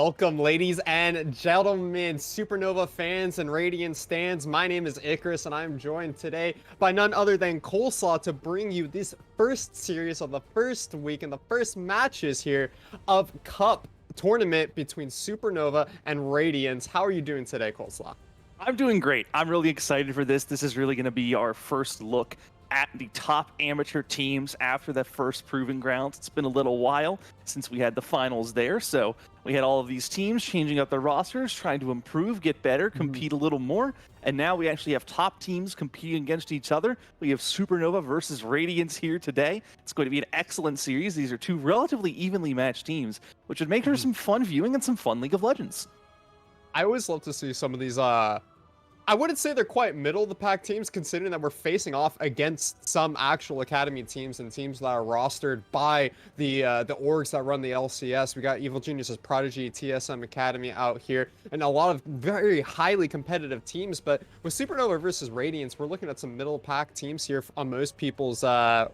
Welcome, ladies and gentlemen, Supernova fans and Radiance stands. My name is Icarus, and I'm joined today by none other than Coleslaw to bring you this first series of the first week and the first matches here of Cup tournament between Supernova and Radiance. How are you doing today, Coleslaw? I'm doing great. I'm really excited for this. This is really going to be our first look at the top amateur teams after the first Proving Grounds. It's been a little while since we had the finals there, so we had all of these teams changing up their rosters, trying to improve, get better, compete a little more, and now we actually have top teams competing against each other. We have Supernova versus Radiance here today. It's going to be an excellent series. These are two relatively evenly matched teams, which would make for some fun viewing and some fun League of Legends. I always love to see some of these I wouldn't say they're quite middle of the pack teams, considering that we're facing off against some actual academy teams and teams that are rostered by the orgs that run the LCS. We got Evil Geniuses, Prodigy, TSM Academy out here, and a lot of very highly competitive teams. But with Supernova versus Radiance, we're looking at some middle pack teams here on most people's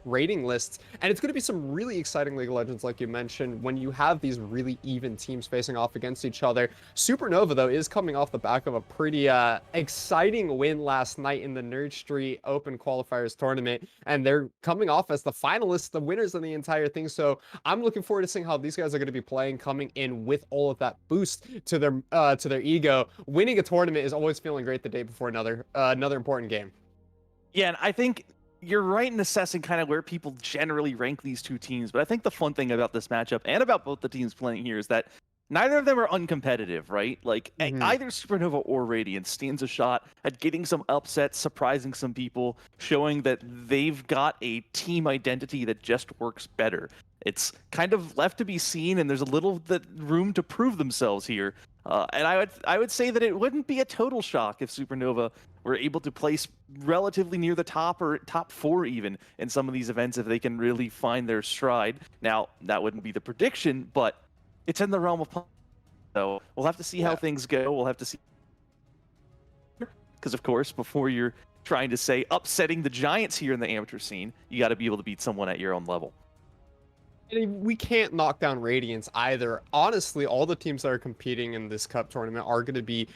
rating lists, and it's going to be some really exciting League of Legends, like you mentioned, when you have these really even teams facing off against each other. Supernova, though, is coming off the back of a pretty exciting win last night in the Nerd Street Open Qualifiers tournament, and they're coming off as the finalists, the winners of the entire thing. So I'm looking forward to seeing how these guys are going to be playing, coming in with all of that boost to their ego. Winning a tournament is always feeling great the day before another important game. Yeah, and I think you're right in assessing kind of where people generally rank these two teams, but I think the fun thing about this matchup and about both the teams playing here is that neither of them are uncompetitive, right? Like either Supernova or Radiance stands a shot at getting some upsets, surprising some people, showing that they've got a team identity that just works better. It's kind of left to be seen, and there's a little room to prove themselves here. And I would say that it wouldn't be a total shock if Supernova were able to place relatively near the top or top 4 even in some of these events if they can really find their stride. Now, that wouldn't be the prediction, but it's in the realm of possibility. So we'll have to see how things go. We'll have to see. Because, of course, before you're trying to say upsetting the giants here in the amateur scene, you got to be able to beat someone at your own level. And we can't knock down Radiance either. Honestly, all the teams that are competing in this cup tournament are going to be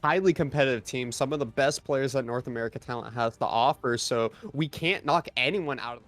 highly competitive teams, some of the best players that North America Talent has to offer. So we can't knock anyone out of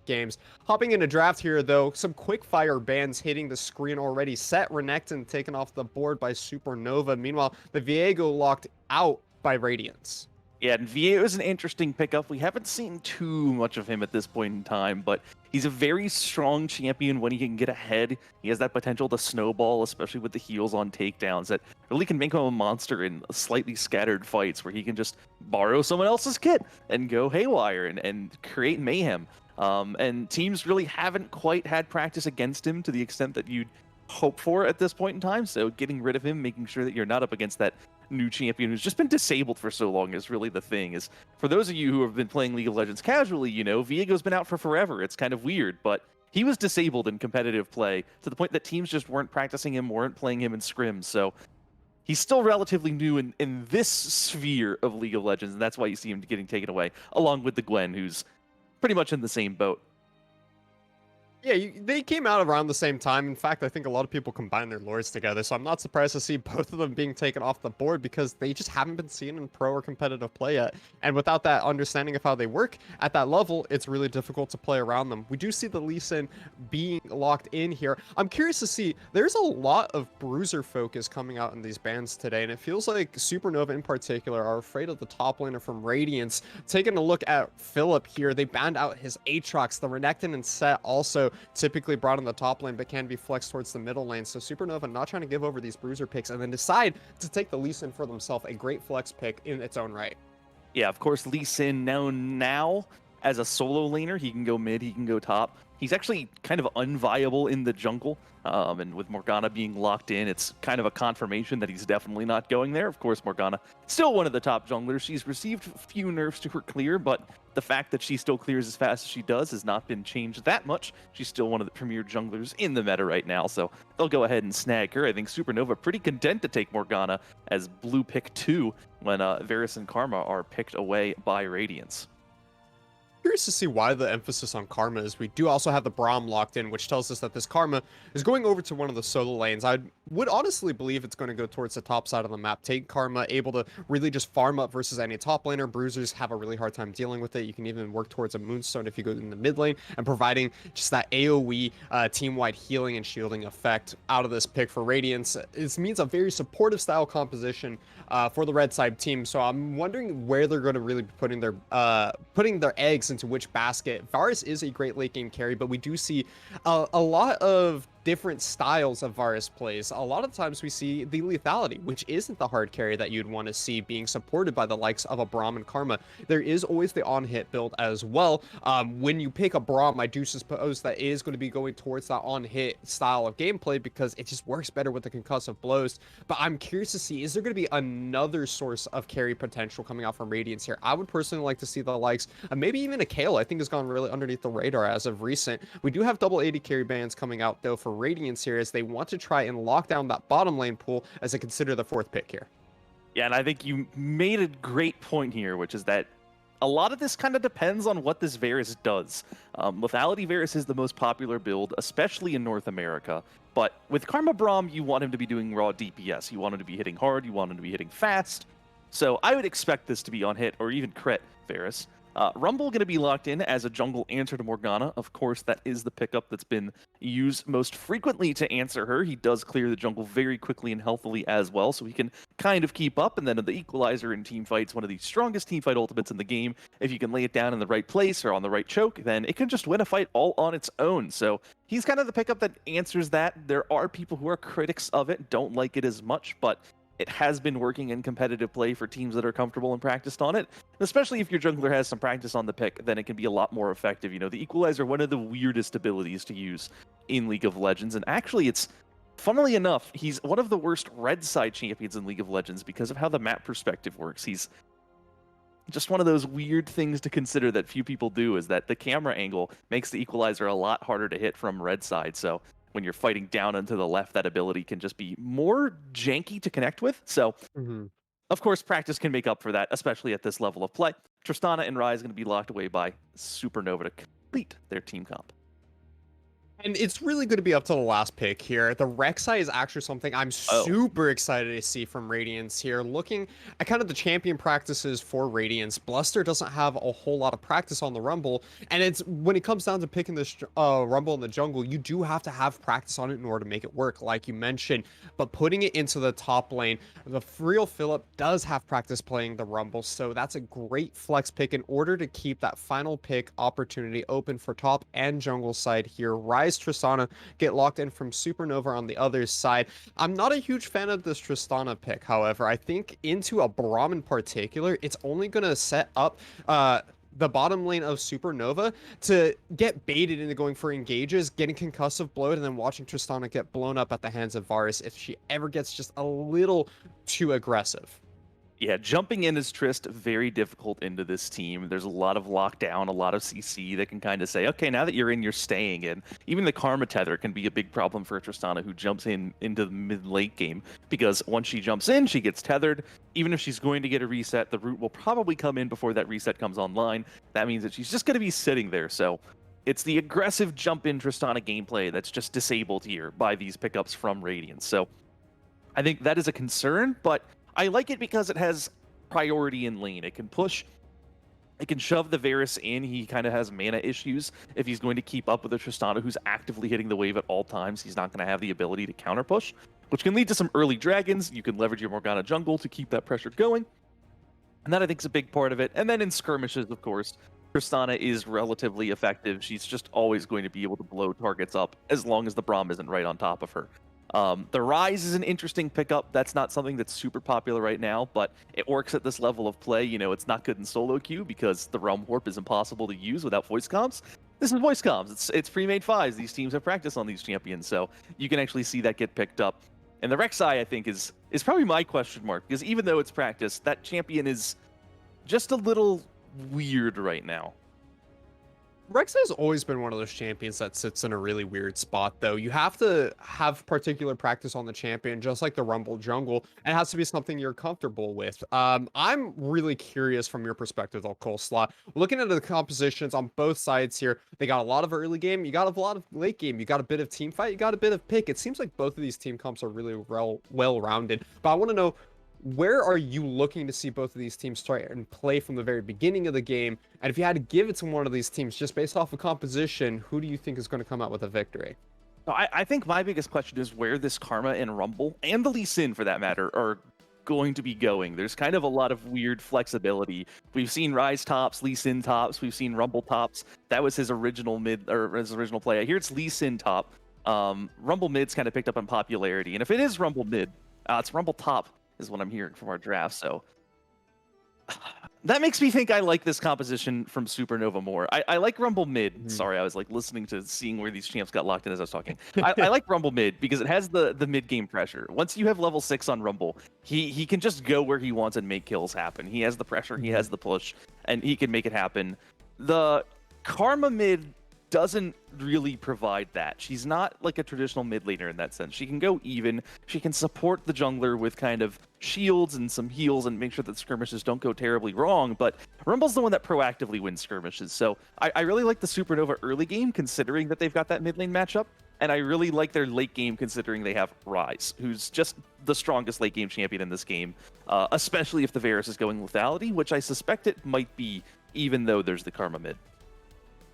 games. Hopping into draft here, though, some quick fire bans hitting the screen already. Set Renekton taken off the board by Supernova. Meanwhile, the Viego locked out by Radiance. Yeah, and Viego is an interesting pickup. We haven't seen too much of him at this point in time, but he's a very strong champion when he can get ahead. He has that potential to snowball, especially with the heals on takedowns, that really can make him a monster in slightly scattered fights where he can just borrow someone else's kit and go haywire and create mayhem. And teams really haven't quite had practice against him to the extent that you'd hope for at this point in time. So getting rid of him, making sure that you're not up against that new champion who's just been disabled for so long is really the thing. Is for those of you who have been playing League of Legends casually, you know, Viego's been out for forever. It's kind of weird, but he was disabled in competitive play to the point that teams just weren't practicing him, weren't playing him in scrims. So he's still relatively new in this sphere of League of Legends, and that's why you see him getting taken away, along with the Gwen, who's pretty much in the same boat. Yeah, they came out around the same time. In fact, I think a lot of people combine their lords together, so I'm not surprised to see both of them being taken off the board because they just haven't been seen in pro or competitive play yet. And without that understanding of how they work at that level, it's really difficult to play around them. We do see the Lee Sin being locked in here. I'm curious to see, there's a lot of bruiser focus coming out in these bans today, and it feels like Supernova in particular are afraid of the top laner from Radiance. Taking a look at Philip here, they banned out his Aatrox, the Renekton and Set also typically brought in the top lane, but can be flexed towards the middle lane. So Supernova not trying to give over these bruiser picks and then decide to take the Lee Sin for themselves. A great flex pick in its own right. Yeah, of course, Lee Sin now as a solo laner, he can go mid, he can go top. He's actually kind of unviable in the jungle, and with Morgana being locked in, it's kind of a confirmation that he's definitely not going there. Of course, Morgana, still one of the top junglers. She's received a few nerfs to her clear, but the fact that she still clears as fast as she does has not been changed that much. She's still one of the premier junglers in the meta right now, so they'll go ahead and snag her. I think Supernova pretty content to take Morgana as blue pick 2 when Varus and Karma are picked away by Radiance. curious to see why the emphasis on Karma is. We do also have the Braum locked in, which tells us that this Karma is going over to one of the solo lanes. I would honestly believe it's going to go towards the top side of the map. Take Karma, able to really just farm up versus any top laner. Bruisers have a really hard time dealing with it. You can even work towards a Moonstone if you go in the mid lane, and providing just that AoE team-wide healing and shielding effect out of this pick for Radiance. This means a very supportive style composition for the red side team. So I'm wondering where they're going to really be putting their eggs into which basket. Varus is a great late game carry, but we do see a lot of different styles of Varus plays. A lot of times we see the lethality, which isn't the hard carry that you'd want to see being supported by the likes of a Braum and Karma. There is always the on-hit build as well. When you pick a Braum, I do suppose that it is going to be going towards that on-hit style of gameplay because it just works better with the concussive blows. But I'm curious to see, is there going to be another source of carry potential coming out from Radiance here? I would personally like to see the likes of maybe even a Kale. I think has gone really underneath the radar as of recent. We do have double 80 carry bans coming out though for Radiance here, as they want to try and lock down that bottom lane pool as they consider the fourth pick here. Yeah, and I think you made a great point here, which is that a lot of this kind of depends on what this Varus does. Lethality Varus is the most popular build, especially in North America. But with Karma Braum, you want him to be doing raw DPS. You want him to be hitting hard. You want him to be hitting fast. So I would expect this to be on hit or even crit Varus. Rumble going to be locked in as a jungle answer to Morgana. Of course, that is the pickup that's been used most frequently to answer her. He does clear the jungle very quickly and healthily as well, so he can kind of keep up. And then the Equalizer in team fights, one of the strongest team fight ultimates in the game. If you can lay it down in the right place or on the right choke, then it can just win a fight all on its own. So he's kind of the pickup that answers that. There are people who are critics of it, don't like it as much, but it has been working in competitive play for teams that are comfortable and practiced on it. And especially if your jungler has some practice on the pick, then it can be a lot more effective. You know, the Equalizer, one of the weirdest abilities to use in League of Legends. And actually, it's, funnily enough, he's one of the worst red side champions in League of Legends because of how the map perspective works. He's just one of those weird things to consider that few people do, is that the camera angle makes the Equalizer a lot harder to hit from red side. So when you're fighting down and to the left, that ability can just be more janky to connect with. So, of course, practice can make up for that, especially at this level of play. Tristana and Ryze going to be locked away by Supernova to complete their team comp. And it's really going to be up to the last pick here. The Rek'Sai is actually something I'm super excited to see from Radiance here. Looking at kind of the champion practices for Radiance, Bluster doesn't have a whole lot of practice on the Rumble. And it's when it comes down to picking this Rumble in the jungle, you do have to have practice on it in order to make it work, like you mentioned. But putting it into the top lane, the real Philip does have practice playing the Rumble. So that's a great flex pick in order to keep that final pick opportunity open for top and jungle side here. Ryze, Tristana get locked in from Supernova on the other side. I'm not a huge fan of this Tristana pick, however. I think into a Braum in particular, it's only going to set up the bottom lane of Supernova to get baited into going for engages, getting concussive blowed, and then watching Tristana get blown up at the hands of Varus if she ever gets just a little too aggressive. Yeah, jumping in as Trist, very difficult into this team. There's a lot of lockdown, a lot of CC that can kind of say, okay, now that you're in, you're staying in. Even the Karma tether can be a big problem for Tristana, who jumps into the mid-late game, because once she jumps in, she gets tethered. Even if she's going to get a reset, the root will probably come in before that reset comes online. That means that she's just going to be sitting there. So it's the aggressive jump-in Tristana gameplay that's just disabled here by these pickups from Radiance. So I think that is a concern, but I like it because it has priority in lane. It can push, it can shove the Varus in. He kind of has mana issues. If he's going to keep up with a Tristana who's actively hitting the wave at all times, he's not going to have the ability to counter push, which can lead to some early dragons. You can leverage your Morgana jungle to keep that pressure going. And that, I think, is a big part of it. And then in skirmishes, of course, Tristana is relatively effective. She's just always going to be able to blow targets up as long as the Braum isn't right on top of her. The Ryze is an interesting pickup. That's not something that's super popular right now, but it works at this level of play. You know, it's not good in solo queue because the Realm Warp is impossible to use without voice comms. This is voice comms. It's pre-made fives. These teams have practice on these champions, so you can actually see that get picked up. And the Rek'Sai, I think, is probably my question mark, because even though it's practice, that champion is just a little weird right now. Rex has always been one of those champions that sits in a really weird spot, though. You have to have particular practice on the champion, just like the Rumble jungle. And it has to be something you're comfortable with. I'm really curious from your perspective, though, Coleslaw. Looking at the compositions on both sides here, they got a lot of early game, you got a lot of late game, you got a bit of team fight, you got a bit of pick. It seems like both of these team comps are really well-rounded. But I want to know, where are you looking to see both of these teams try and play from the very beginning of the game? And if you had to give it to one of these teams just based off of composition, who do you think is going to come out with a victory? So I think my biggest question is where this Karma and Rumble, and the Lee Sin for that matter, are going to be going. There's kind of a lot of weird flexibility. We've seen Rise tops, Lee Sin tops, we've seen Rumble tops. That was his original mid, or his original play. Here it's Lee Sin top. Rumble mid's kind of picked up on popularity. And if it is Rumble mid, it's Rumble top is what I'm hearing from our draft. So that makes me think I like this composition from Supernova more. I like Rumble mid. Sorry, I was like listening to seeing where these champs got locked in as I was talking. I like Rumble mid because it has the mid game pressure. Once you have level 6 on Rumble, he can just go where he wants and make kills happen. He has the pressure, he has the push, and he can make it happen. The Karma mid doesn't really provide that. She's not like a traditional mid laner in that sense. She can go even. She can support the jungler with kind of shields and some heals and make sure that skirmishes don't go terribly wrong, but Rumble's the one that proactively wins skirmishes. So I really like the Supernova early game considering that they've got that mid lane matchup, and I really like their late game considering they have Rise, who's just the strongest late game champion in this game, especially if the Varus is going lethality, which I suspect it might be, even though there's the Karma mid.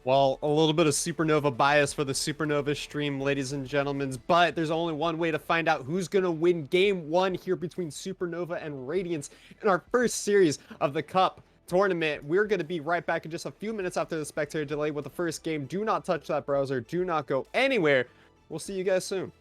Well, a little bit of Supernova bias for the Supernova stream, ladies and gentlemen, but there's only one way to find out who's going to win Game 1 here between Supernova and Radiance in our first series of the Cup tournament. We're going to be right back in just a few minutes after the spectator delay with the first game. Do not touch that browser. Do not go anywhere. We'll see you guys soon.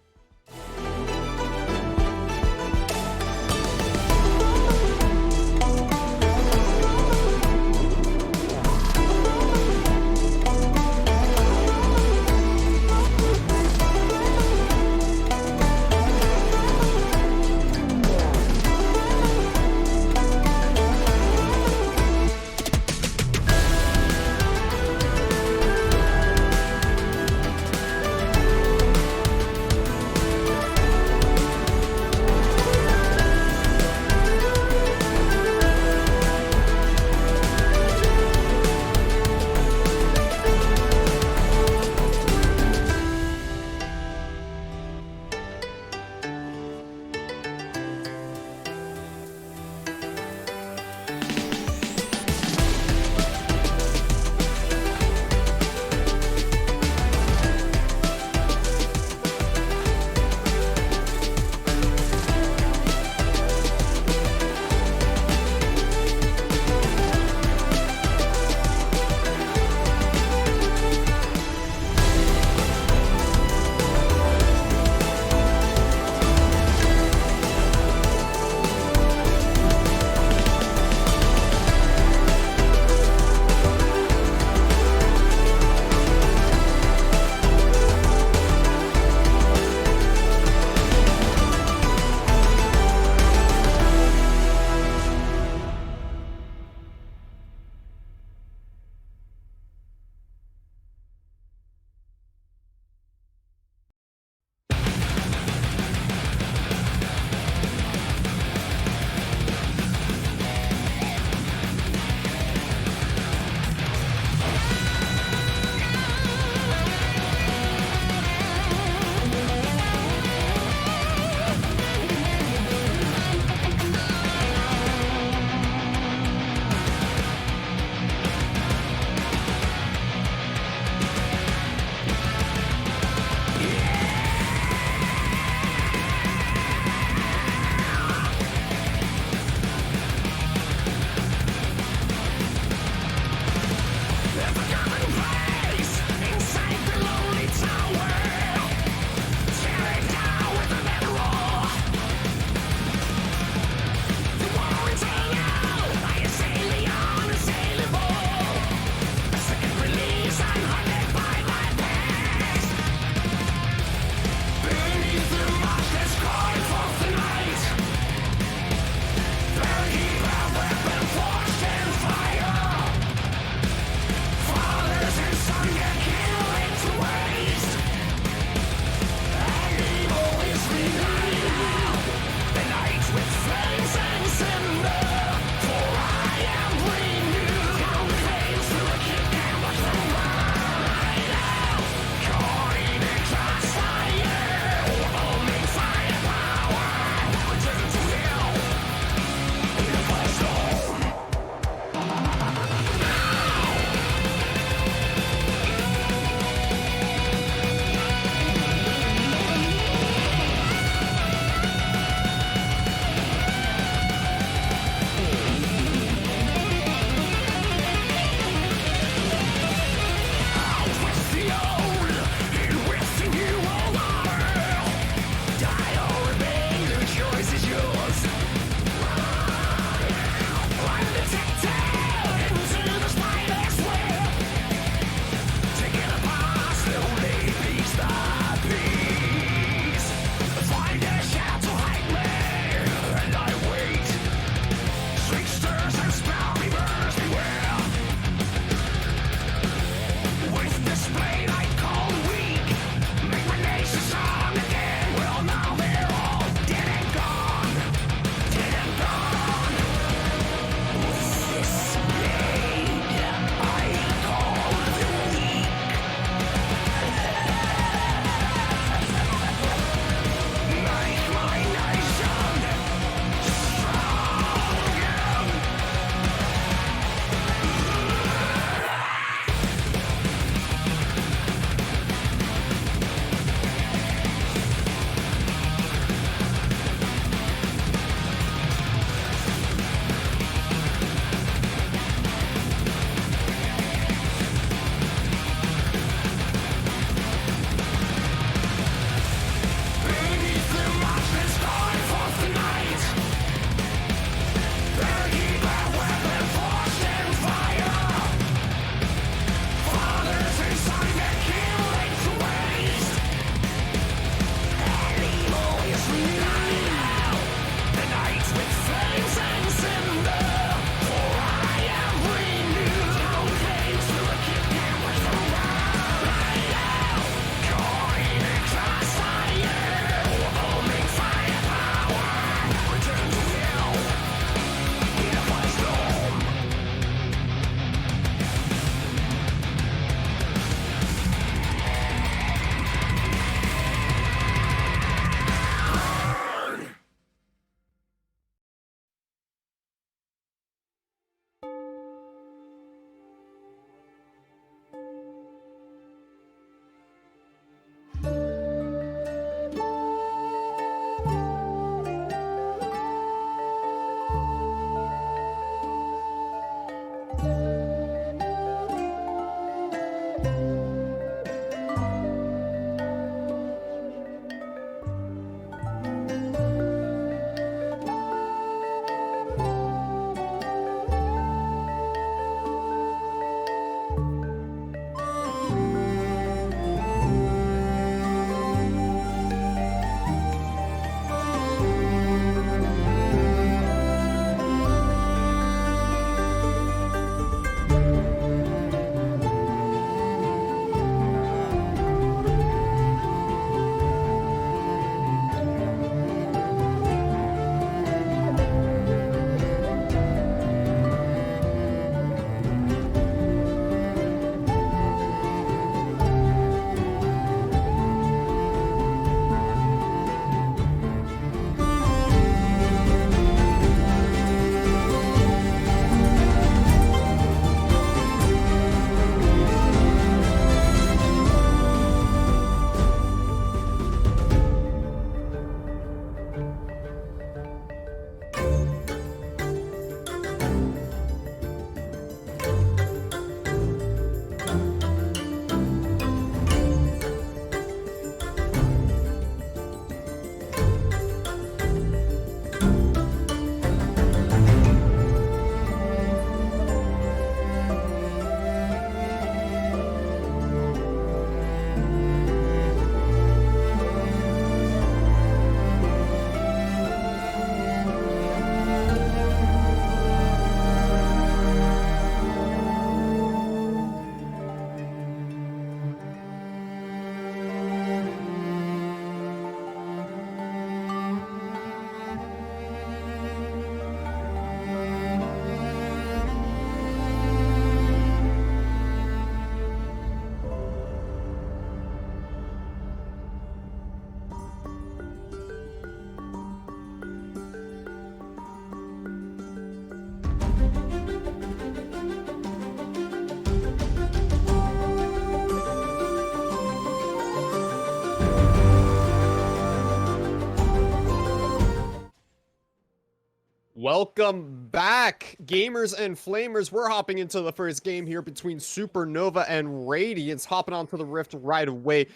Welcome back, gamers and flamers. We're hopping into the first game here between Supernova and Radiance, hopping onto the Rift right away.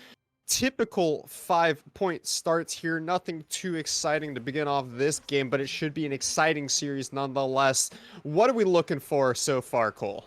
Typical 5-point starts here. Nothing too exciting to begin off this game, but it should be an exciting series nonetheless. What are we looking for so far, Cole?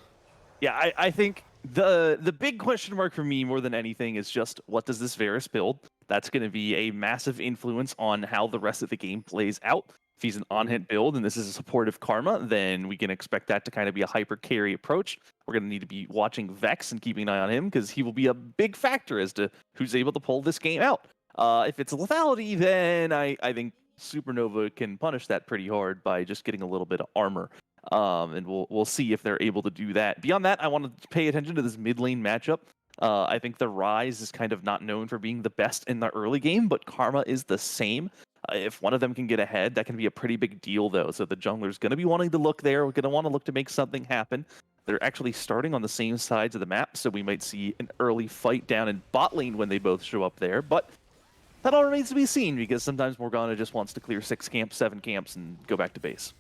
Yeah, I think the big question mark for me more than anything is just what does this Varus build? That's going to be a massive influence on how the rest of the game plays out. If he's an on-hit build and this is a supportive Karma, then we can expect that to kind of be a hyper carry approach. We're going to need to be watching Vex and keeping an eye on him because he will be a big factor as to who's able to pull this game out. If it's lethality, then I think Supernova can punish that pretty hard by just getting a little bit of armor. And we'll see if they're able to do that. Beyond that, I want to pay attention to this mid lane matchup. I think the Rise is kind of not known for being the best in the early game, but Karma is the same. If one of them can get ahead, that can be a pretty big deal, though. So the jungler's going to be wanting to look there. We're going to want to look to make something happen. They're actually starting on the same sides of the map, so we might see an early fight down in bot lane when they both show up there. But that all remains to be seen, because sometimes Morgana just wants to clear 6 camps, 7 camps, and go back to base.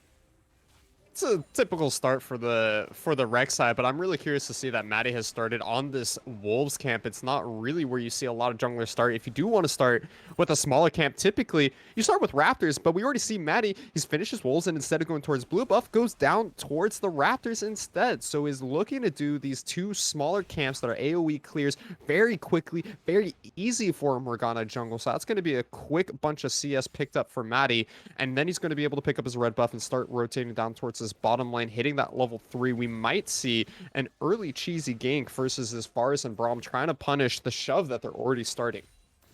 It's a typical start for the rec side, but I'm really curious to see that Maddie has started on this Wolves camp. It's not really where you see a lot of junglers start. If you do want to start with a smaller camp, typically you start with Raptors, but we already see Maddie, he's finished his Wolves, and instead of going towards blue buff, goes down towards the Raptors instead. So he's looking to do these 2 smaller camps that are AoE clears very quickly, very easy for Morgana jungle. So that's going to be a quick bunch of CS picked up for Maddie, and then he's going to be able to pick up his red buff and start rotating down towards this bottom lane, hitting that level 3. We might see an early cheesy gank versus this Varus and Braum trying to punish the shove that they're already starting.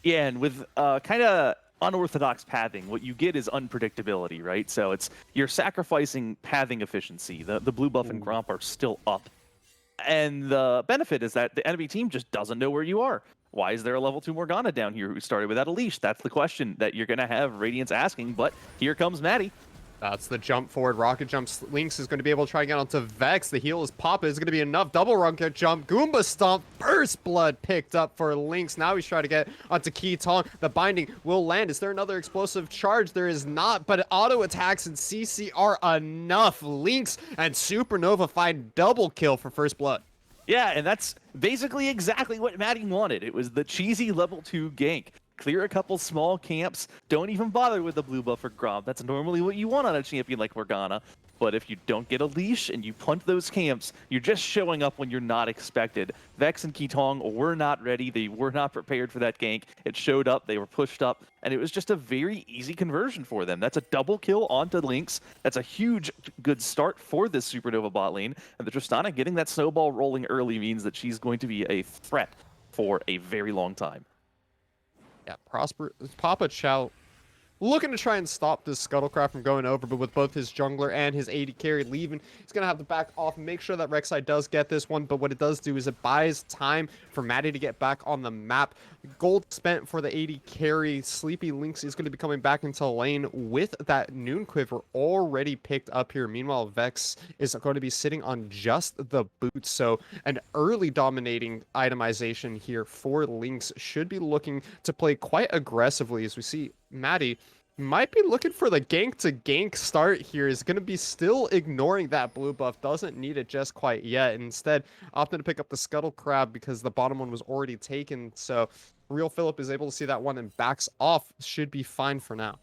Yeah, and with kind of unorthodox pathing, what you get is unpredictability, right? So you're sacrificing pathing efficiency. The blue buff and Gromp are still up. And the benefit is that the enemy team just doesn't know where you are. Why is there a level 2 Morgana down here who started without a leash? That's the question that you're going to have Radiance asking, but here comes Maddie. That's the jump forward. Rocket jumps. Lynx is going to be able to try and get onto Vex. The heal is popping. It's going to be enough. Double rocket jump. Goomba stomp. First blood picked up for Lynx. Now he's trying to get onto Ki Tong. The binding will land. Is there another explosive charge? There is not, but auto attacks and CC are enough. Lynx and Supernova find double kill for first blood. Yeah, and that's basically exactly what Maddie wanted. It was the cheesy level 2 gank. Clear a couple small camps. Don't even bother with the blue buff or Gromp. That's normally what you want on a champion like Morgana. But if you don't get a leash and you punt those camps, you're just showing up when you're not expected. Vex and Ki Tong were not ready. They were not prepared for that gank. It showed up. They were pushed up. And it was just a very easy conversion for them. That's a double kill onto Lynx. That's a huge good start for this Supernova bot lane. And the Tristana getting that snowball rolling early means that she's going to be a threat for a very long time. Yeah, Papa Chow looking to try and stop this Scuttlecraft from going over, but with both his jungler and his AD carry leaving, he's going to have to back off and make sure that Rek'Sai does get this one. But what it does do is it buys time for Maddie to get back on the map. Gold spent for the AD carry. Sleepy Lynx is going to be coming back into lane with that Noon Quiver already picked up here. Meanwhile, Vex is going to be sitting on just the boots. So an early dominating itemization here for Lynx should be looking to play quite aggressively, as we see Maddie might be looking for the gank to gank start here. Is going to be still ignoring that blue buff. Doesn't need it just quite yet. Instead, opting to pick up the Scuttle Crab because the bottom one was already taken. So Real Philip is able to see that one and backs off. Should be fine for now.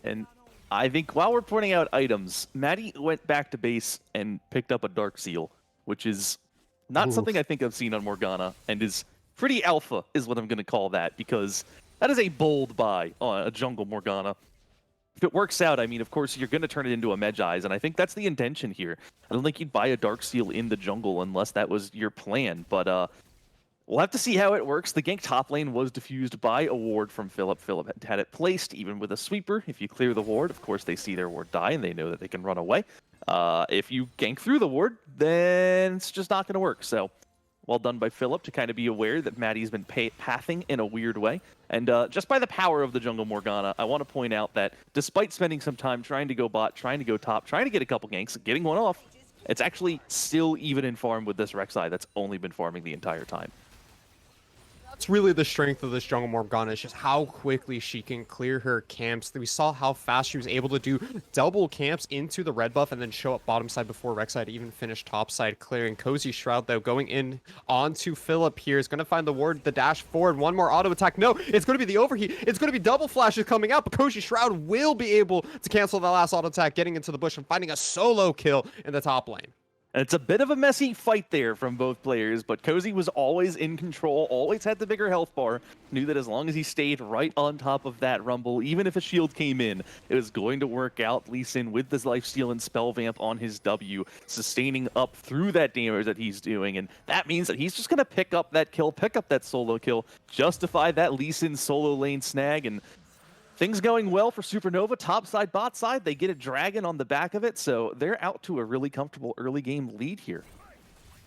And I think while we're pointing out items, Maddie went back to base and picked up a Dark Seal, which is not something I think I've seen on Morgana, and is pretty alpha, is what I'm going to call that, because that is a bold buy on a jungle Morgana. If it works out, I mean, of course, you're going to turn it into a Medjai's, and I think that's the intention here. I don't think you'd buy a Dark Seal in the jungle unless that was your plan, but we'll have to see how it works. The gank top lane was diffused by a ward from Philip. Philip had it placed, even with a sweeper. If you clear the ward, of course, they see their ward die, and they know that they can run away. If you gank through the ward, then it's just not going to work, so well done by Philip to kind of be aware that Maddie's been pathing in a weird way. And just by the power of the jungle Morgana, I want to point out that despite spending some time trying to go bot, trying to go top, trying to get a couple ganks, getting one off, it's actually still even in farm with this Rek'Sai that's only been farming the entire time. that's really the strength of this jungle Morgana, is just how quickly she can clear her camps. We saw how fast she was able to do double camps into the red buff and then show up bottom side before Rek'Sai even finished top side clearing. Cozy Shroud, though, going in onto Philip here, is going to find the ward, the dash forward, one more auto attack. No, it's going to be the overheat. It's going to be double flashes coming out, but Cozy Shroud will be able to cancel that last auto attack, getting into the bush and finding a solo kill in the top lane. And it's a bit of a messy fight there from both players, but Cozy was always in control, always had the bigger health bar, knew that as long as he stayed right on top of that rumble, even if a shield came in, it was going to work out. Lee Sin with this lifesteal and spell vamp on his W, sustaining up through that damage that he's doing, and that means that he's just going to pick up that kill, pick up that solo kill, justify that Lee Sin solo lane snag, and things going well for Supernova, top side, bot side. They get a dragon on the back of it, so they're out to a really comfortable early game lead here.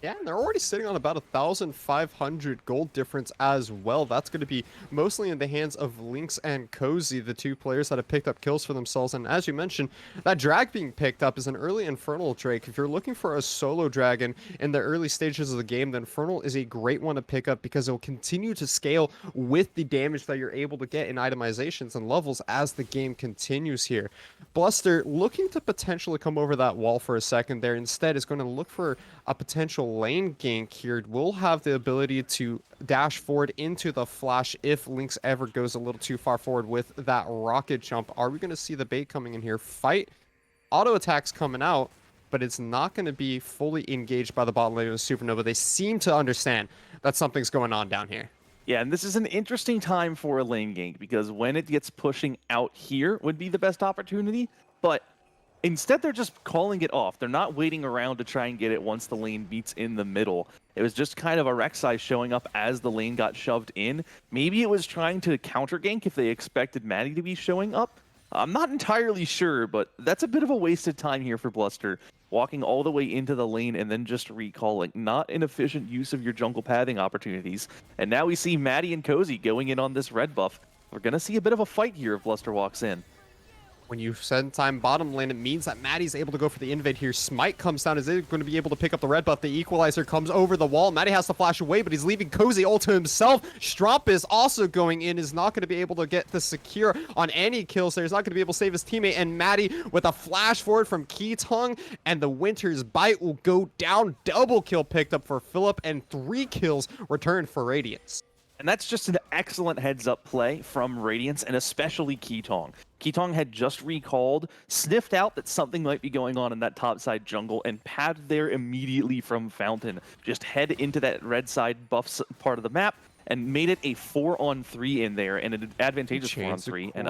Yeah, and they're already sitting on about 1,500 gold difference as well. That's going to be mostly in the hands of Lynx and Cozy, the two players that have picked up kills for themselves. And as you mentioned, that drag being picked up is an early Infernal Drake. If you're looking for a solo dragon in the early stages of the game, the Infernal is a great one to pick up because it will continue to scale with the damage that you're able to get in itemizations and levels as the game continues here. Bluster, looking to potentially come over that wall for a second there, instead is going to look for a potential lane gank here. Will have the ability to dash forward into the flash if Lynx ever goes a little too far forward with that rocket jump. Are we going to see the bait coming in here? Fight, auto attacks coming out, but it's not going to be fully engaged by the bottom lane of Supernova. They seem to understand that something's going on down here. Yeah, and this is an interesting time for a lane gank because when it gets pushing out here would be the best opportunity, but instead, they're just calling it off. They're not waiting around to try and get it once the lane meets in the middle. It was just kind of a Rek'Sai showing up as the lane got shoved in. Maybe it was trying to counter gank if they expected Maddie to be showing up. I'm not entirely sure, but that's a bit of a wasted time here for Bluster. Walking all the way into the lane and then just recalling. Not an efficient use of your jungle pathing opportunities. And now we see Maddie and Cozy going in on this red buff. We're going to see a bit of a fight here if Bluster walks in. When you send time bottom lane, it means that Maddie's able to go for the invade here. Smite comes down. Is it going to be able to pick up the red buff? The equalizer comes over the wall. Maddie has to flash away, but he's leaving Cozy all to himself. Strumpus also going in, is not going to be able to get the secure on any kills there. He's not going to be able to save his teammate. And Maddie with a flash forward from Keetong, and the Winter's Bite will go down. Double kill picked up for Philip, and 3 kills returned for Radiance. And that's just an excellent heads-up play from Radiance, and especially Keetong. Keetong had just recalled, sniffed out that something might be going on in that topside jungle, and padded there immediately from Fountain. Just head into that red side buff part of the map, and made it a 4-on-3 in there, and an advantageous 4-on-3. And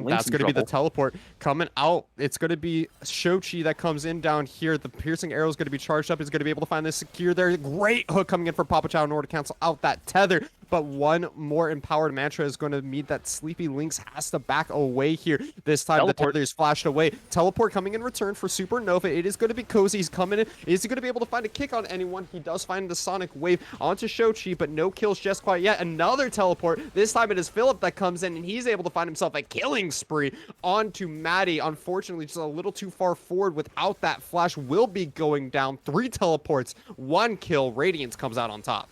that's going to be the teleport coming out. It's going to be Shochi that comes in down here. The piercing arrow is going to be charged up. He's going to be able to find this secure there. Great hook coming in for Papa Chow in order to cancel out that tether. But one more empowered mantra is going to mean that Sleepy Lynx has to back away here. This time the tether is flashed away. Teleport coming in return for Supernova. It is going to be Cozy. He's coming in. Is he going to be able to find a kick on anyone? He does find the Sonic Wave onto Shochi, but no kills just quite yet. Another teleport. This time it is Philip that comes in, and he's able to find himself a killing spree onto Maddie. Unfortunately, just a little too far forward without that flash. Will be going down. 3 teleports, 1 kill. Radiance comes out on top.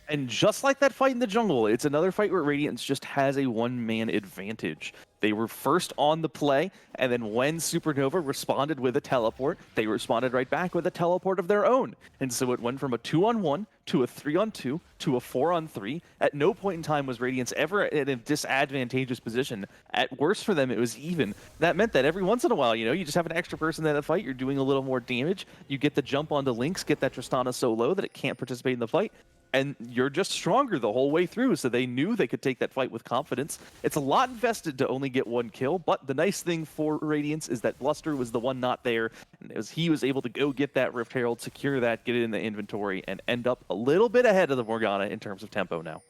And just like that fight in the jungle, it's another fight where Radiance just has a one-man advantage. They were first on the play, and then when Supernova responded with a teleport, they responded right back with a teleport of their own. And so it went from a 2-on-1 to a 3-on-2 to a 4-on-3. At no point in time was Radiance ever in a disadvantageous position. At worst for them, it was even. That meant that every once in a while, you know, you just have an extra person in a fight, you're doing a little more damage, you get the jump onto Lynx, get that Tristana so low that it can't participate in the fight, and you're just stronger the whole way through, so they knew they could take that fight with confidence. It's a lot invested to only get 1 kill, but the nice thing for Radiance is that Bluster was the one not there, and he was able to go get that Rift Herald, secure that, get it in the inventory, and end up a little bit ahead of the Morgana in terms of tempo now.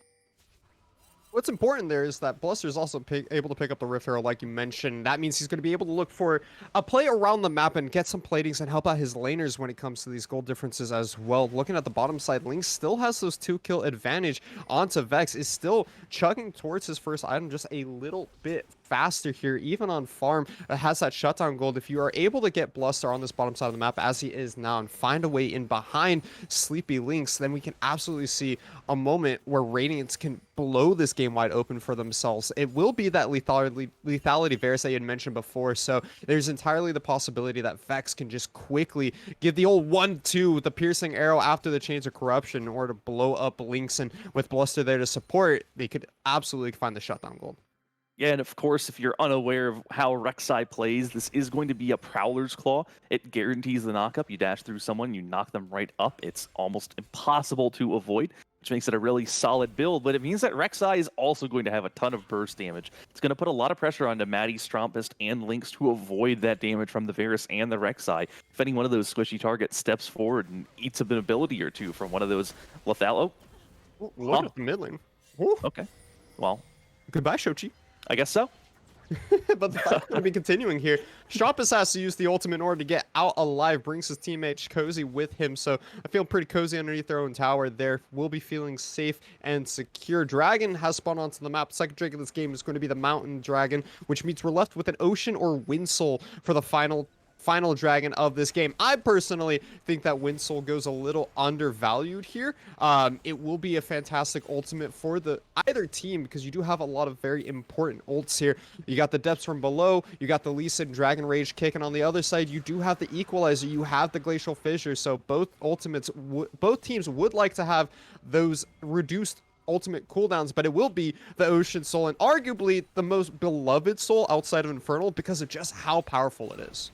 What's important there is that Bluster is also able to pick up the Rift Herald, like you mentioned. That means he's going to be able to look for a play around the map and get some platings and help out his laners when it comes to these gold differences as well. Looking at the bottom side, Lynx still has those 2-kill advantage onto Vex, is still chugging towards his first item just a little bit faster here, even on farm. Has that shutdown gold. If you are able to get Bluster on this bottom side of the map as he is now and find a way in behind Sleepy Lynx, then we can absolutely see a moment where Radiance can blow this game wide open for themselves. It will be that lethality Varus that you had mentioned before, so there's entirely the possibility that Vex can just quickly give the old 1-2, the piercing arrow after the Chains of Corruption in order to blow up Lynx, and with Bluster there to support, they could absolutely find the shutdown gold. Yeah, and of course, if you're unaware of how Rek'Sai plays, this is going to be a Prowler's Claw. It guarantees the knockup. You dash through someone, you knock them right up. It's almost impossible to avoid, which makes it a really solid build, but it means that Rek'Sai is also going to have a ton of burst damage. It's going to put a lot of pressure onto Maddie, Strompist, and Lynx to avoid that damage from the Varus and the Rek'Sai. If any one of those squishy targets steps forward and eats an ability or two from one of those lethal... Look at the mid lane. Ooh. Okay, well... Goodbye, Shochi. I guess so. But the fight's going to be continuing here. Strompus has to use the ultimate in order to get out alive, brings his teammate Cozy with him, so I feel pretty cozy underneath their own tower there. We'll be feeling safe and secure. Dragon has spawned onto the map. Second drake of this game is going to be the Mountain Dragon, which means we're left with an Ocean or Wind Soul for the final dragon of this game. I personally think that Wind Soul goes a little undervalued here. It will be a fantastic ultimate for either team because you do have a lot of very important ults here. You got the depths from below, you got the Lee Sin Dragon Rage kick, and on the other side you do have the Equalizer, you have the Glacial Fissure, so both teams would like to have those reduced ultimate cooldowns, but it will be the Ocean Soul, and arguably the most beloved soul outside of Infernal because of just how powerful it is.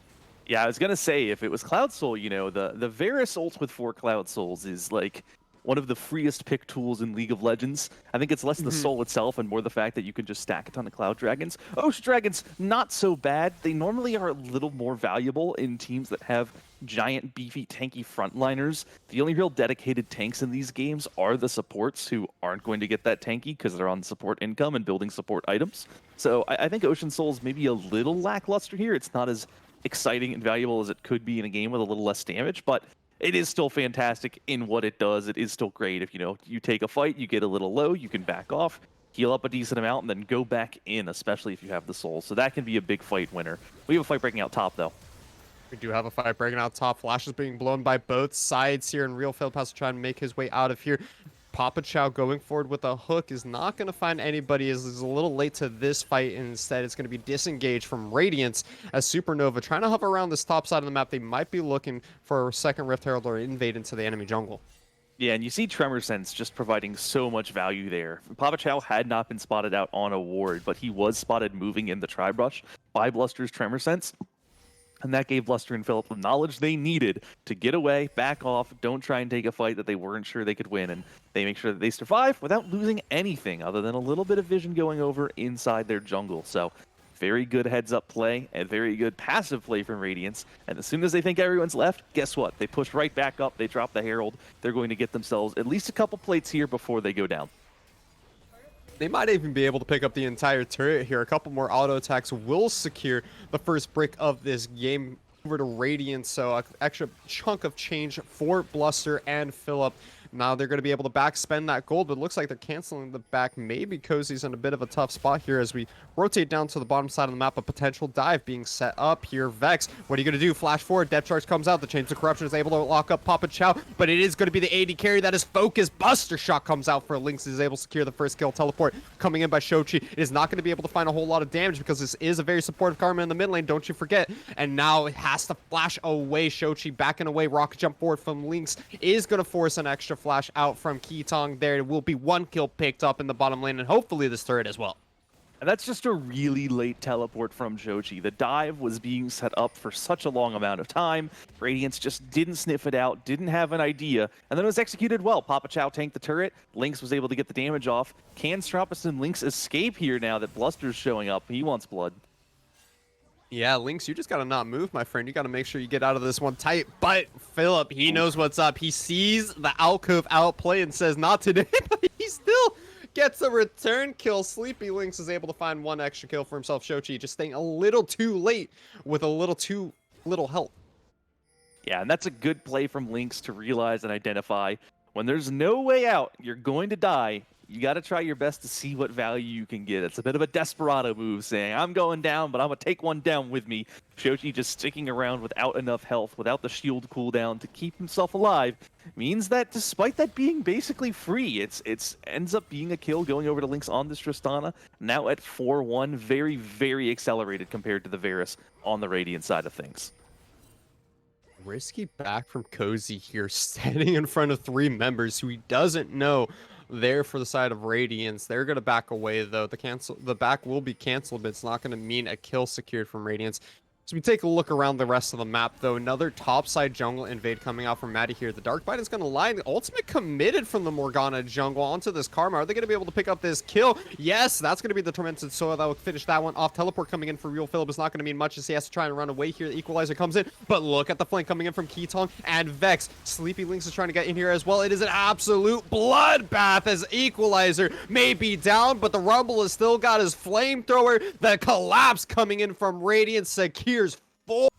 Yeah, I was going to say, if it was Cloud Soul, you know, the Varus ult with 4 Cloud Souls is like one of the freest pick tools in League of Legends. I think it's less the soul itself and more the fact that you can just stack a ton of Cloud Dragons. Ocean Dragons, not so bad. They normally are a little more valuable in teams that have giant, beefy, tanky frontliners. The only real dedicated tanks in these games are the supports who aren't going to get that tanky because they're on support income and building support items. So I think Ocean Soul's maybe a little lackluster here. It's not as exciting and valuable as it could be in a game with a little less damage, but it is still fantastic in what it does. It is still great. If you take a fight, you get a little low, you can back off, heal up a decent amount, and then go back in, especially if you have the soul. So that can be a big fight winner. We have a fight breaking out top, though. We do have a fight breaking out top. Flash is being blown by both sides here, and Real Failed has to try and make his way out of here. Papa Chow going forward with a hook is not going to find anybody as is a little late to this fight. Instead, it's going to be disengaged from Radiance as Supernova trying to hover around this top side of the map. They might be looking for a second Rift Herald or invade into the enemy jungle. Yeah, and you see Tremor Sense just providing so much value there. Papa Chow had not been spotted out on a ward, but he was spotted moving in the Tri-Brush by Bluster's Tremor Sense. And that gave Bluster and Philip the knowledge they needed to get away, back off, don't try and take a fight that they weren't sure they could win. And they make sure that they survive without losing anything other than a little bit of vision going over inside their jungle. So very good heads-up play and very good passive play from Radiance. And as soon as they think everyone's left, guess what? They push right back up, they drop the Herald. They're going to get themselves at least a couple plates here before they go down. They might even be able to pick up the entire turret here. A couple more auto attacks will secure the first brick of this game over to Radiance. So an extra chunk of change for Bluster and Philip. Now they're going to be able to back spend that gold, but it looks like they're canceling the back. Maybe Cozy's in a bit of a tough spot here as we rotate down to the bottom side of the map. A potential dive being set up here. Vex, what are you going to do? Flash forward. Depth charge comes out. The Chains of Corruption is able to lock up Papa Chow, but it is going to be the AD carry that is focused. Buster Shot comes out for Lynx. Is able to secure the first kill. Teleport coming in by Shochi. It is not going to be able to find a whole lot of damage because this is a very supportive Karma in the mid lane. Don't you forget. And now it has to flash away. Shochi backing away. Rocket jump forward from Lynx is going to force an extra flash out from Keetong. There will be one kill picked up in the bottom lane and hopefully this turret as well. And that's just a really late teleport from Shochi. The dive was being set up for such a long amount of time. Radiance just didn't sniff it out, didn't have an idea, and then it was executed well. Papa Chow tanked the turret. Lynx was able to get the damage off. Can Stropus and Lynx escape here now that Bluster's showing up? He wants blood. Yeah, Lynx, you just got to not move, my friend. You got to make sure you get out of this one tight. But Philip, he knows what's up. He sees the alcove outplay and says, not today, but he still gets a return kill. Sleepy Lynx is able to find one extra kill for himself. Shochi just staying a little too late with a little too little help. Yeah, and that's a good play from Lynx to realize and identify when there's no way out, you're going to die. you got to try your best to see what value you can get. It's a bit of a desperado move, saying, I'm going down, but I'm going to take one down with me. Shoji just sticking around without enough health, without the shield cooldown to keep himself alive, means that despite that being basically free, it's ends up being a kill going over to Lynx on this Tristana, now at 4-1, very, very accelerated compared to the Varus on the Radiant side of things. Risky back from Cozy here, standing in front of 3 members who he doesn't know there for the side of Radiance. They're going to back away, though. The back will be canceled, but it's not going to mean a kill secured from Radiance. So we take a look around the rest of the map, though. Another topside jungle invade coming out from Maddie here. The Dark Bite is going to line. The ultimate committed from the Morgana jungle onto this Karma. Are they going to be able to pick up this kill? Yes, that's going to be the Tormented Soil that will finish that one off. Teleport coming in for Real Philip is not going to mean much as he has to try and run away here. The Equalizer comes in, but look at the flank coming in from Keatong and Vex. Sleepy Lynx is trying to get in here as well. It is an absolute bloodbath as Equalizer may be down, but the Rumble has still got his flamethrower. The collapse coming in from Radiance secures 4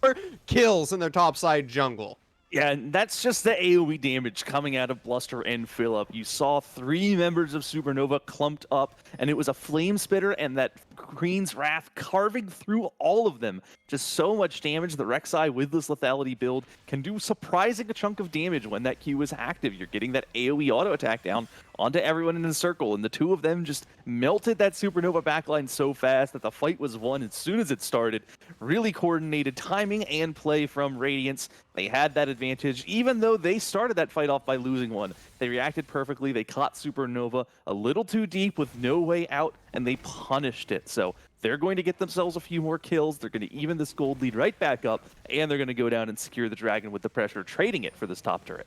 kills in their topside jungle. Yeah, and that's just the AoE damage coming out of Bluster and Phillip. You saw 3 members of Supernova clumped up, and it was a Flame Spitter and that Queen's Wrath carving through all of them. Just so much damage. The Rek'Sai with this lethality build can do surprising a chunk of damage when that Q is active. You're getting that AoE auto attack down onto everyone in a circle, and the 2 of them just melted that Supernova backline so fast that the fight was won as soon as it started. Really coordinated timing and play from Radiance. They had that advantage, even though they started that fight off by losing one. They reacted perfectly. They caught Supernova a little too deep with no way out, and they punished it. So they're going to get themselves a few more kills. They're going to even this gold lead right back up, and they're going to go down and secure the dragon with the pressure, trading it for this top turret.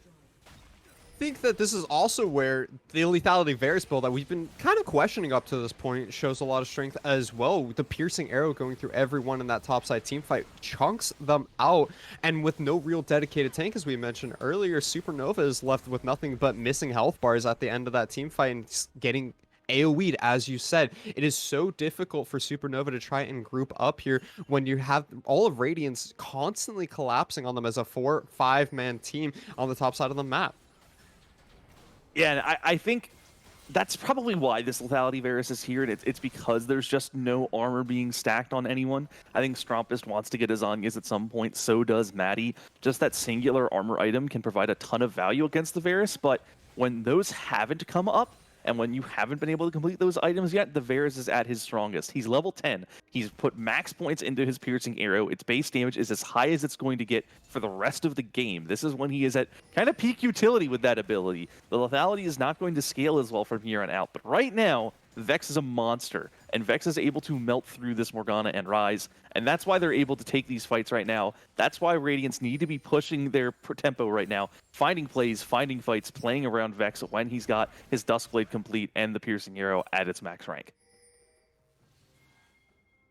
I think that this is also where the lethality Varus build that we've been kind of questioning up to this point shows a lot of strength as well. The piercing arrow going through everyone in that topside team fight chunks them out, and with no real dedicated tank, as we mentioned earlier, Supernova is left with nothing but missing health bars at the end of that team fight and getting AoE'd, as you said. It is so difficult for Supernova to try and group up here when you have all of Radiance constantly collapsing on them as a 4-5 man team on the top side of the map. Yeah, and I think that's probably why this lethality Varus is here, and it's because there's just no armor being stacked on anyone. I think Strompist wants to get his Zhonya's at some point, so does Maddie. Just that singular armor item can provide a ton of value against the Varus, but when those haven't come up, and when you haven't been able to complete those items yet, the Varus is at his strongest. He's level 10. He's put max points into his piercing arrow. Its base damage is as high as it's going to get for the rest of the game. This is when he is at kind of peak utility with that ability. The lethality is not going to scale as well from here on out, but right now, Vex is a monster, and Vex is able to melt through this Morgana and Rise, and that's why they're able to take these fights right now. That's why Radiance need to be pushing their tempo right now, finding plays, finding fights, playing around Vex when he's got his Duskblade complete and the Piercing Arrow at its max rank.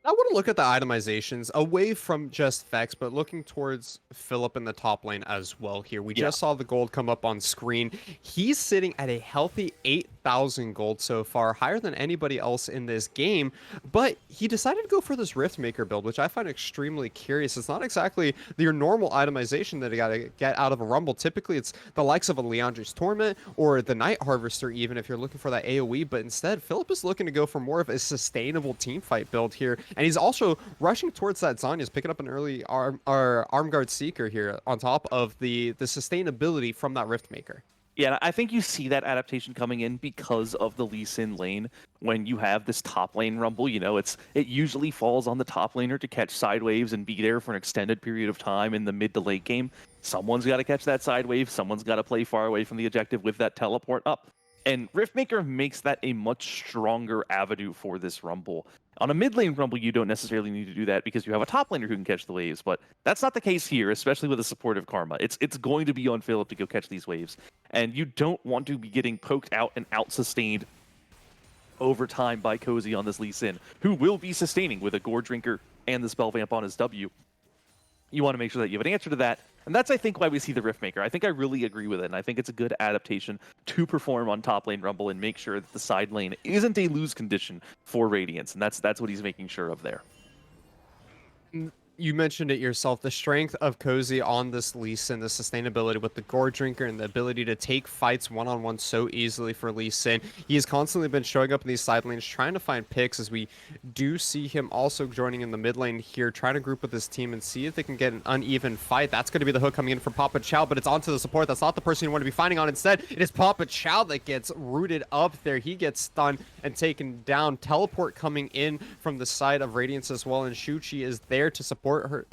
I want to look at the itemizations away from just Vex, but looking towards Phillip in the top lane as well here. We just saw the gold come up on screen. He's sitting at a healthy 8,000 gold so far, higher than anybody else in this game, but he decided to go for this Riftmaker build, which I find extremely curious. It's not exactly your normal itemization that you got to get out of a Rumble. Typically, it's the likes of a Leandri's Torment or the Night Harvester, even if you're looking for that AoE, but instead, Phillip is looking to go for more of a sustainable teamfight build here. And he's also rushing towards that Zhonya's, picking up an early arm guard Seeker here on top of the sustainability from that Riftmaker. Yeah, I think you see that adaptation coming in because of the Lee Sin lane. When you have this top lane Rumble, you know, it usually falls on the top laner to catch side waves and be there for an extended period of time in the mid to late game. Someone's got to catch that side wave. Someone's got to play far away from the objective with that teleport up. And Riftmaker makes that a much stronger avenue for this Rumble. On a mid lane Rumble, you don't necessarily need to do that because you have a top laner who can catch the waves, but that's not the case here, especially with a supportive Karma. It's going to be on Phillip to go catch these waves, and you don't want to be getting poked out and out-sustained over time by Cozy on this Lee Sin, who will be sustaining with a Gore Drinker and the Spell Vamp on his W. You want to make sure that you have an answer to that. And that's, I think, why we see the Riftmaker. I think I really agree with it, and I think it's a good adaptation to perform on top lane Rumble and make sure that the side lane isn't a lose condition for Radiance, and that's what he's making sure of there. You mentioned it yourself, the strength of Cozy on this Lee Sin, the sustainability with the Gore Drinker and the ability to take fights one-on-one so easily for Lee Sin. He has constantly been showing up in these side lanes, trying to find picks, as we do see him also joining in the mid lane here, trying to group with his team and see if they can get an uneven fight. That's going to be the hook coming in from Papa Chow, but it's onto the support. That's not the person you want to be finding on. Instead, it is Papa Chow that gets rooted up there. He gets stunned and taken down. Teleport coming in from the side of Radiance as well, and Shuchi is there to support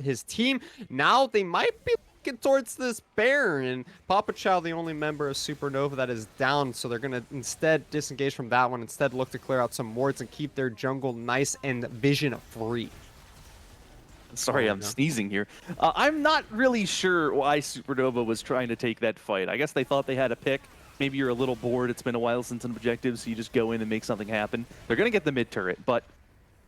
his team. Now they might be looking towards this Baron. Papa Chow, the only member of Supernova that is down, so they're going to instead disengage from that one, instead look to clear out some wards and keep their jungle nice and vision free. Sorry, I'm sneezing here. I'm not really sure why Supernova was trying to take that fight. I guess they thought they had a pick. Maybe you're a little bored. It's been a while since an objective, so you just go in and make something happen. They're going to get the mid turret, but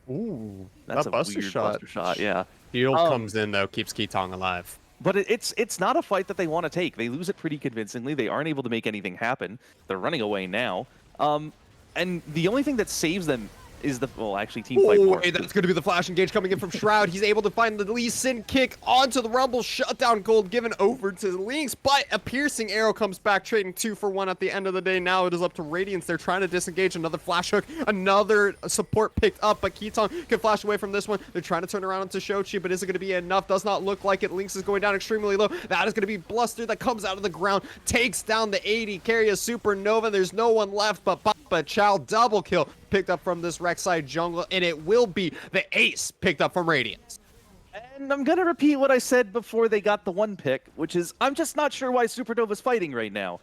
ooh, that's that a buster weird shot. buster shot. Yeah. Heal comes in though, keeps Kitong alive. But it's not a fight that they want to take. They lose it pretty convincingly. They aren't able to make anything happen. They're running away now. And the only thing that saves them is the, well, actually, team fight. Oh, hey, that's going to be the flash engage coming in from Shroud. He's able to find the Lee Sin kick onto the Rumble. Shutdown gold given over to Lynx, but a piercing arrow comes back, trading 2 for 1 at the end of the day. Now it is up to Radiance. They're trying to disengage. Another flash hook, another support picked up, but Kitong can flash away from this one. They're trying to turn around into Shochi, but is it going to be enough? Does not look like it. Lynx is going down extremely low. That is going to be Bluster that comes out of the ground, takes down the 80, carry a Supernova. There's no one left but Papa Chow. Double kill picked up from this Rek'Sai jungle, and it will be the ace picked up from Radiance. And I'm going to repeat what I said before they got the one pick, which is I'm just not sure why Supernova's fighting right now.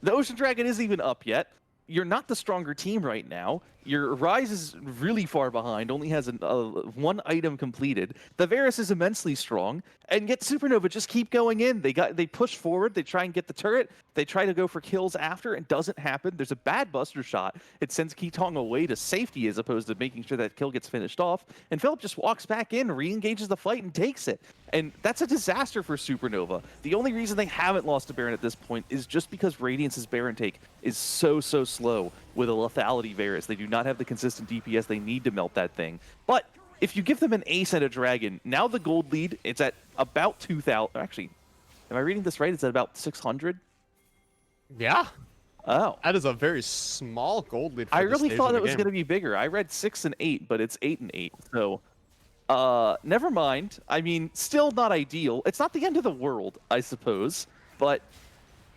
The Ocean Dragon isn't even up yet. You're not the stronger team right now. Your Ryze is really far behind, only has one item completed. The Varus is immensely strong, and yet Supernova just keep going in. They push forward, they try and get the turret, they try to go for kills after, and doesn't happen. There's a bad buster shot. It sends Kitong away to safety as opposed to making sure that kill gets finished off, and Philip just walks back in, re-engages the fight, and takes it. And that's a disaster for Supernova. The only reason they haven't lost a Baron at this point is just because Radiance's Baron take is so slow with a lethality Varus. They do not have the consistent DPS they need to melt that thing. But if you give them an ace and a dragon, now the gold lead, it's at about 2,000. Actually, am I reading this right? It's at about 600? Yeah. Oh. That is a very small gold lead for I this really stage thought of the it was game. going to be bigger. I read 6 and 8, but it's 8 and 8. So, never mind. I mean, still not ideal. It's not the end of the world, I suppose, but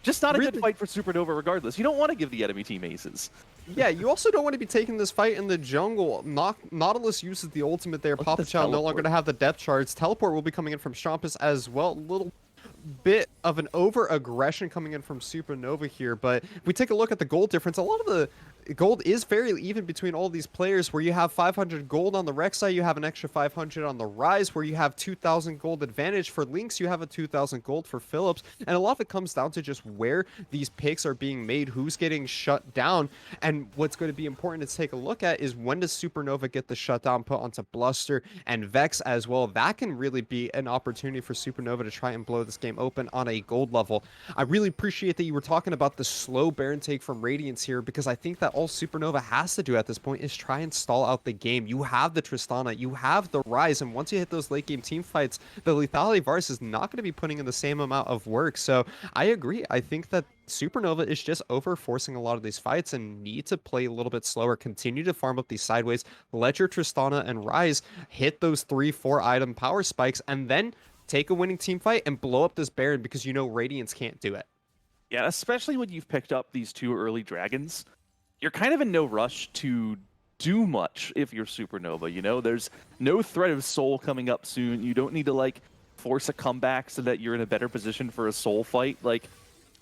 just not a good fight for Supernova regardless. You don't want to give the enemy team aces. Yeah, you also don't want to be taking this fight in the jungle. Nautilus uses the ultimate there. Papa Chow no longer going to have the depth charts. Teleport will be coming in from Strampus as well. A little bit of an over-aggression coming in from Supernova here, but if we take a look at the gold difference, a lot of the gold is fairly even between all these players, where you have 500 gold on the Rek'Sai, you have an extra 500 on the Ryze, where you have 2,000 gold advantage. For Lynx, you have a 2,000 gold for Philips, and a lot of it comes down to just where these picks are being made, who's getting shut down, and what's going to be important to take a look at is when does Supernova get the shutdown put onto Bluster and Vex as well. That can really be an opportunity for Supernova to try and blow this game open on a gold level. I really appreciate that you were talking about the slow Baron take from Radiance here, because I think that all Supernova has to do at this point is try and stall out the game. You have the Tristana, you have the Ryze, and once you hit those late game team fights, the lethality Varus is not going to be putting in the same amount of work. So I agree. I think that Supernova is just over forcing a lot of these fights and need to play a little bit slower, continue to farm up these sideways, let your Tristana and Ryze hit those 3-4 item power spikes, and then take a winning team fight and blow up this Baron, because you know Radiance can't do it. Yeah, especially when you've picked up these 2 early dragons, you're kind of in no rush to do much if you're Supernova, you know? There's no threat of soul coming up soon. You don't need to, like, force a comeback so that you're in a better position for a soul fight. Like,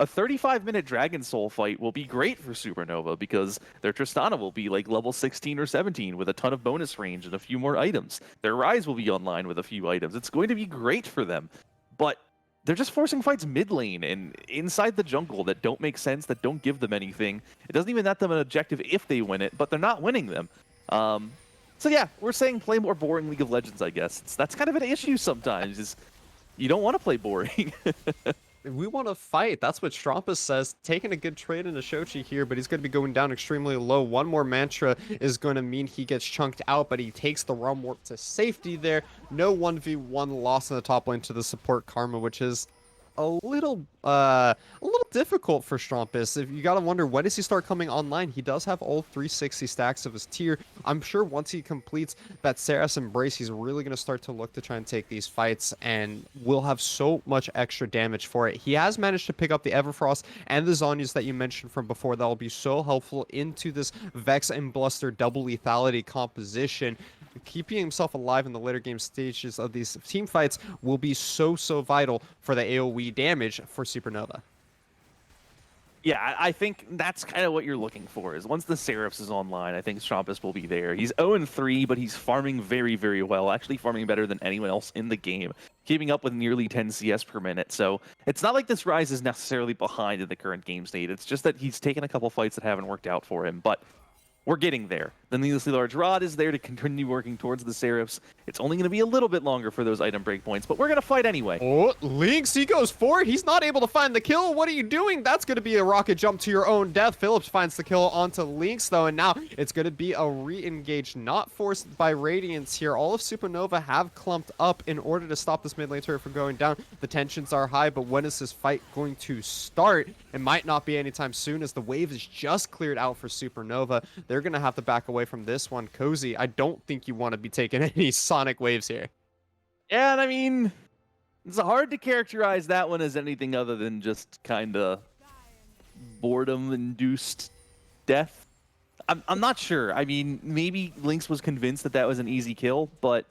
a 35-minute Dragon Soul fight will be great for Supernova because their Tristana will be like level 16 or 17 with a ton of bonus range and a few more items. Their Ryze will be online with a few items. It's going to be great for them. But they're just forcing fights mid lane and inside the jungle that don't make sense, that don't give them anything. It doesn't even net them an objective if they win it, but they're not winning them. So yeah, we're saying play more boring League of Legends, I guess. That's kind of an issue sometimes, is you don't want to play boring. We want to fight. That's what Strampus says. Taking a good trade into Shochi here, but he's going to be going down extremely low. One more mantra is going to mean he gets chunked out, but he takes the Realm Warp to safety there. No 1v1 loss in the top lane to the support Karma, which is a little difficult for Strampus. If you gotta wonder, when does he start coming online? He does have all 360 stacks of his tier. I'm sure once he completes that Saras Embrace, he's really gonna start to look to try and take these fights, and will have so much extra damage for it. He has managed to pick up the Everfrost and the Zonyas that you mentioned from before. That will be so helpful into this Vex and Bluster double lethality composition. Keeping himself alive in the later game stages of these team fights will be so vital for the AoE damage for Supernova. Yeah, I think that's kind of what you're looking for. Is once the Seraphs is online, I think Strampus will be there. He's 0-3, but he's farming very, very well. Actually, farming better than anyone else in the game, keeping up with nearly 10 CS per minute. So it's not like this Rise is necessarily behind in the current game state. It's just that he's taken a couple fights that haven't worked out for him, but we're getting there. The needlessly large rod is there to continue working towards the Seraphs. It's only going to be a little bit longer for those item breakpoints, but we're going to fight anyway. Oh, Lynx, he goes for it. He's not able to find the kill. What are you doing? That's going to be a rocket jump to your own death. Phillips finds the kill onto Lynx, though, and now it's going to be a re-engage, not forced by Radiance here. All of Supernova have clumped up in order to stop this mid lane turret from going down. The tensions are high, but when is this fight going to start? It might not be anytime soon, as the wave is just cleared out for Supernova. They're going to have to back away from this one. Cozy, I don't think you want to be taking any sonic waves here. Yeah, and I mean, it's hard to characterize that one as anything other than just kind of boredom-induced death. I'm not sure. I mean, maybe Lynx was convinced that that was an easy kill, but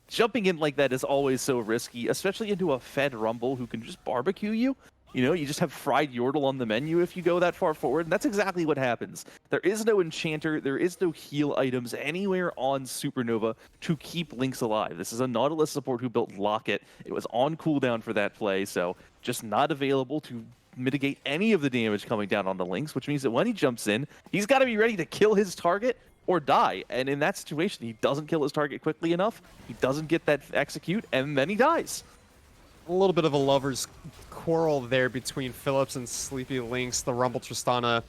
jumping in like that is always so risky, especially into a fed Rumble who can just barbecue you. You know, you just have fried Yordle on the menu if you go that far forward, and that's exactly what happens. There is no enchanter, there is no heal items anywhere on Supernova to keep Lynx alive. This is a Nautilus support who built Locket. It was on cooldown for that play, so just not available to mitigate any of the damage coming down on the Lynx, which means that when he jumps in, he's got to be ready to kill his target or die. And in that situation, he doesn't kill his target quickly enough, he doesn't get that execute, and then he dies. A little bit of a lover's quarrel there between Phillips and Sleepy Lynx, the Rumble Tristana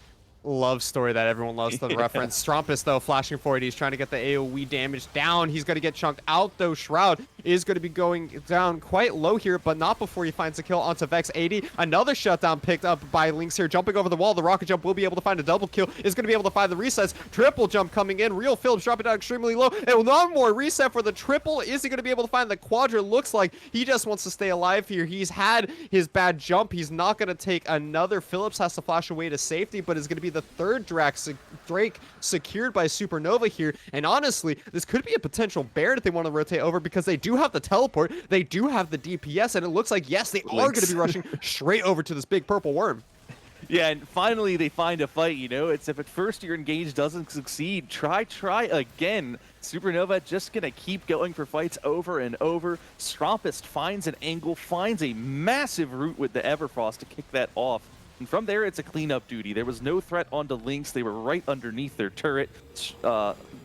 love story that everyone loves to reference. Strampus, though, flashing forward. He's trying to get the AoE damage down. He's going to get chunked out, though. Shroud is going to be going down quite low here, but not before he finds a kill onto Vex 80. Another shutdown picked up by Lynx here, jumping over the wall. The rocket jump will be able to find a double kill. Is going to be able to find the resets. Triple jump coming in. Real Phillips dropping down extremely low. And one more reset for the triple. Is he going to be able to find the quadra? Looks like he just wants to stay alive here. He's had his bad jump. He's not going to take another. Phillips has to flash away to safety, but is going to be the third Drake secured by Supernova here. And honestly, this could be a potential Baron if they want to rotate over, because they do have the teleport, they do have the DPS, and it looks like, yes, they are going to be rushing straight over to this big purple worm. Yeah, and finally they find a fight, you know? It's if at first your engage doesn't succeed, try again. Supernova just gonna keep going for fights over and over. Strampus finds an angle, finds a massive root with the Everfrost to kick that off. And from there, it's a cleanup duty. There was no threat onto Lynx. They were right underneath their turret.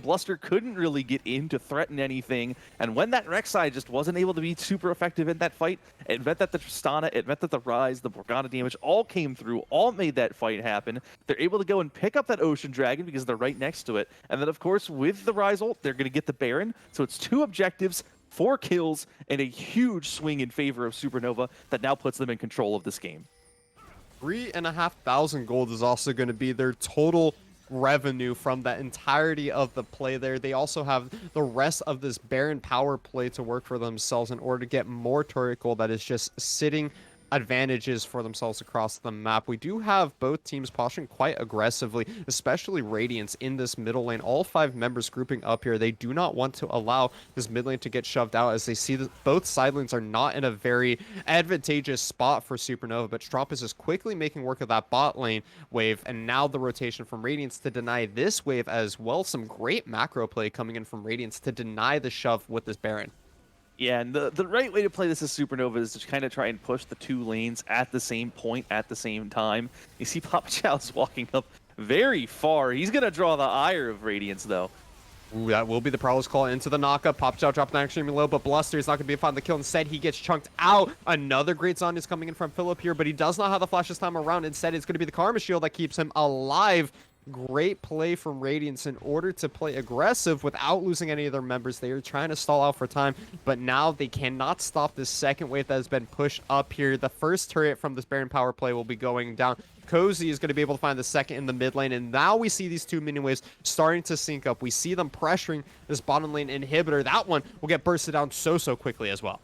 Bluster couldn't really get in to threaten anything. And when that Rek'Sai just wasn't able to be super effective in that fight, it meant that the Tristana, it meant that the Rise, the Morgana damage all came through, all made that fight happen. They're able to go and pick up that Ocean Dragon because they're right next to it. And then, of course, with the Rise ult, they're going to get the Baron. So it's 2 objectives, 4 kills, and a huge swing in favor of Supernova that now puts them in control of this game. 3,500 gold is also going to be their total revenue from that entirety of the play there. They also have the rest of this Baron power play to work for themselves in order to get more turret gold that is just sitting advantages for themselves across the map. We do have both teams posturing quite aggressively, especially Radiance in this middle lane. All 5 members grouping up here. They do not want to allow this mid lane to get shoved out, as they see that both side lanes are not in a very advantageous spot for Supernova, but Strampus is quickly making work of that bot lane wave, and now the rotation from Radiance to deny this wave as well. Some great macro play coming in from Radiance to deny the shove with this Baron. Yeah, and the right way to play this as Supernova is to kind of try and push the 2 lanes at the same point at the same time. You see Papa Chow's walking up very far. He's going to draw the ire of Radiance, though. Ooh, that will be the Prowler's Call into the knockup. Pops out, dropping down extremely low, but Bluster is not going to be able to find the kill. Instead, he gets chunked out. Another great Zon is coming in from Philip here, but he does not have the flash this time around. Instead, it's going to be the Karma Shield that keeps him alive. Great play from Radiance in order to play aggressive without losing any of their members. They are trying to stall out for time, but now they cannot stop this second wave that has been pushed up here. The first turret from this Baron power play will be going down. Cozy is going to be able to find the second in the mid lane, and now we see these two minion waves starting to sync up. We see them pressuring this bottom lane inhibitor. That one will get bursted down so quickly as well.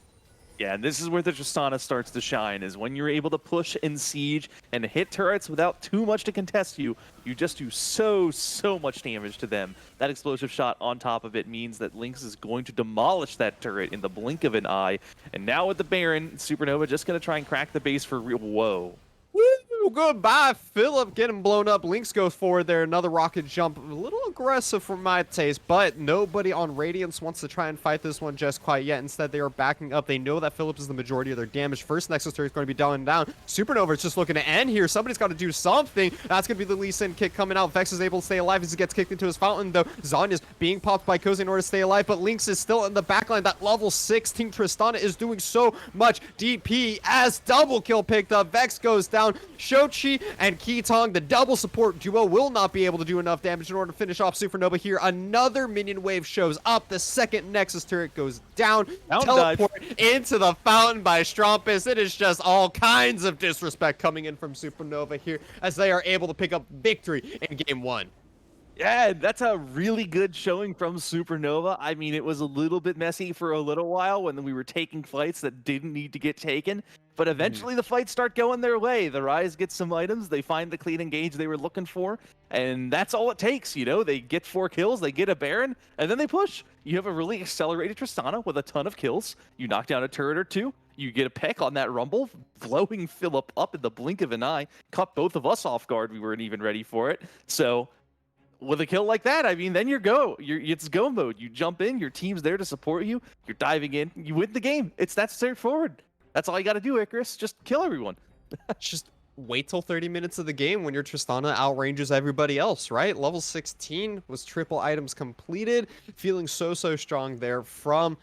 Yeah, and this is where the Tristana starts to shine, is when you're able to push and siege and hit turrets without too much to contest you. You just do so much damage to them. That explosive shot on top of it means that Lynx is going to demolish that turret in the blink of an eye. And now with the Baron, Supernova just going to try and crack the base for real. Whoa. Woo! Goodbye, Philip. Getting blown up. Lynx goes forward there. Another rocket jump. A little aggressive for my taste, but nobody on Radiance wants to try and fight this one just quite yet. Instead, they are backing up. They know that Philip is the majority of their damage. First Nexus turret is going to be down. Supernova is just looking to end here. Somebody's got to do something. That's going to be the Lee Sin kick coming out. Vex is able to stay alive as he gets kicked into his fountain, though. Zon is being popped by Cozy in order to stay alive, but Lynx is still in the backline. That level 16 Tristana is doing so much DP as double kill picked up. Vex goes down. Shochi and Keetong, the double support duo, will not be able to do enough damage in order to finish off Supernova here. Another minion wave shows up. The second Nexus turret goes down. Teleport into the fountain by Strumpus. It is just all kinds of disrespect coming in from Supernova here as they are able to pick up victory in game one. Yeah, that's a really good showing from Supernova. I mean, it was a little bit messy for a little while when we were taking fights that didn't need to get taken, but eventually the fights start going their way. The Rise gets some items, they find the clean engage they were looking for, and that's all it takes, you know? They get 4 kills, they get a Baron, and then they push. You have a really accelerated Tristana with a ton of kills. You knock down a turret or two, you get a peck on that Rumble, blowing Philip up in the blink of an eye, caught both of us off guard. We weren't even ready for it. So with a kill like that, I mean, then it's go mode. You jump in, your team's there to support you, you're diving in, you win the game. It's that straightforward. That's all you got to do, Icarus. Just kill everyone. Just wait till 30 minutes of the game when your Tristana outranges everybody else, right? Level 16 was triple items completed. Feeling so strong there from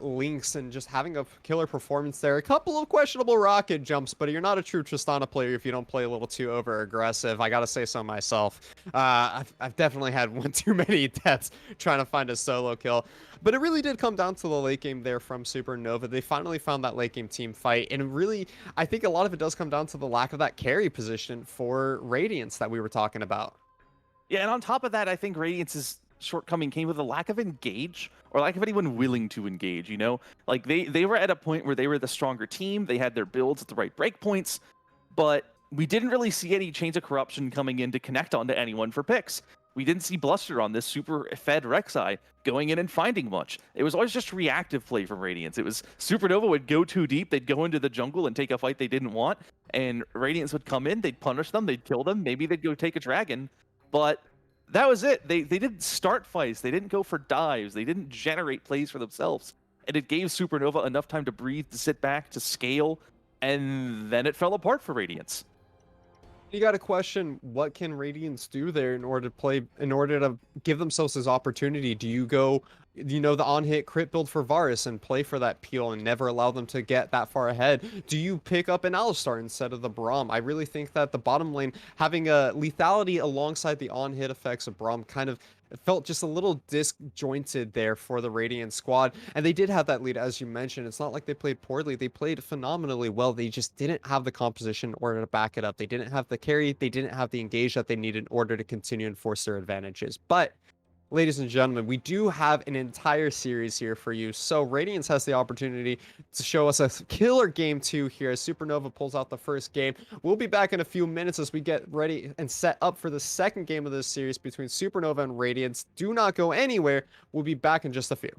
Lynx, and just having a killer performance there. A couple of questionable rocket jumps, but you're not a true Tristana player if you don't play a little too over aggressive. I gotta say so myself. I've definitely had one too many deaths trying to find a solo kill. But it really did come down to the late game there from Supernova. They finally found that late game team fight, and really, I think a lot of it does come down to the lack of that carry position for Radiance that we were talking about. Yeah, and on top of that, I think Radiance's shortcoming came with a lack of engage, or lack of anyone willing to engage, you know? Like, they were at a point where they were the stronger team, they had their builds at the right breakpoints, but we didn't really see any Chains of Corruption coming in to connect onto anyone for picks. We didn't see Bluster on this super fed Rek'Sai going in and finding much. It was always just reactive play from Radiance. It was Supernova would go too deep, they'd go into the jungle and take a fight they didn't want, and Radiance would come in, they'd punish them, they'd kill them, maybe they'd go take a dragon, but that was it. They didn't start fights, they didn't go for dives, they didn't generate plays for themselves, and it gave Supernova enough time to breathe, to sit back, to scale, and then it fell apart for Radiance. You got to question, what can Radiance do there in order to give themselves this opportunity? Do you go, you know, the on-hit crit build for Varus and play for that peel and never allow them to get that far ahead? Do you pick up an Alistar instead of the Braum? I really think that the bottom lane having a lethality alongside the on-hit effects of Braum kind of felt just a little disjointed there for the Radiant squad. And they did have that lead, as you mentioned. It's not like they played poorly. They played phenomenally well. They just didn't have the composition in order to back it up. They didn't have the carry. They didn't have the engage that they needed in order to continue and force their advantages. But ladies and gentlemen, we do have an entire series here for you. So Radiance has the opportunity to show us a killer game 2 here as Supernova pulls out the first game. We'll be back in a few minutes as we get ready and set up for the second game of this series between Supernova and Radiance. Do not go anywhere. We'll be back in just a few.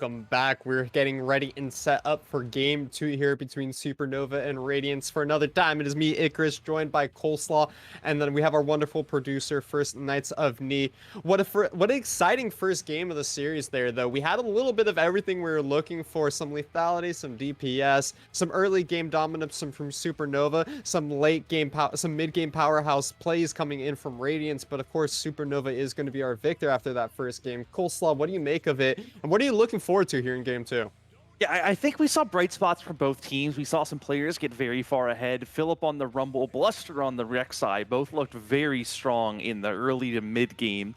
welcome back. We're getting ready and set up for game 2 here between Supernova and Radiance. For another time, it is me, Icarus, joined by Coleslaw, and then we have our wonderful producer, First Knights of Knee. What an exciting first game of the series there, though. We had a little bit of everything we were looking for: some lethality, some DPS, some early game dominance from Supernova, some late game, some mid game powerhouse plays coming in from Radiance. But of course, Supernova is going to be our victor after that first game. Coleslaw, what do you make of it, and what are you looking forward to here in game 2? Yeah, I think we saw bright spots from both teams. We saw some players get very far ahead. Philip on the Rumble, Bluster on the Rek'Sai both looked very strong in the early to mid game,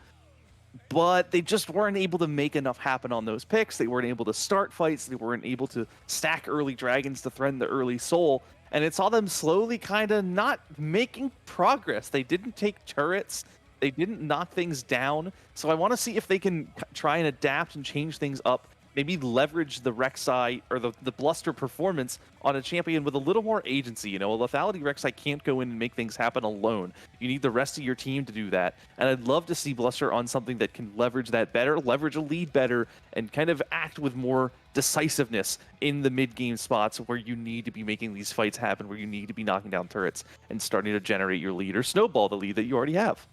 but they just weren't able to make enough happen on those picks. They weren't able to start fights. They weren't able to stack early dragons to threaten the early soul, and it saw them slowly kind of not making progress. They didn't take turrets. They didn't knock things down. So I want to see if they can try and adapt and change things up. Maybe leverage the Rek'Sai or the Bluster performance on a champion with a little more agency. You know, a lethality Rek'Sai can't go in and make things happen alone. You need the rest of your team to do that. And I'd love to see Bluster on something that can leverage that better, leverage a lead better, and kind of act with more decisiveness in the mid-game spots where you need to be making these fights happen, where you need to be knocking down turrets and starting to generate your lead or snowball the lead that you already have.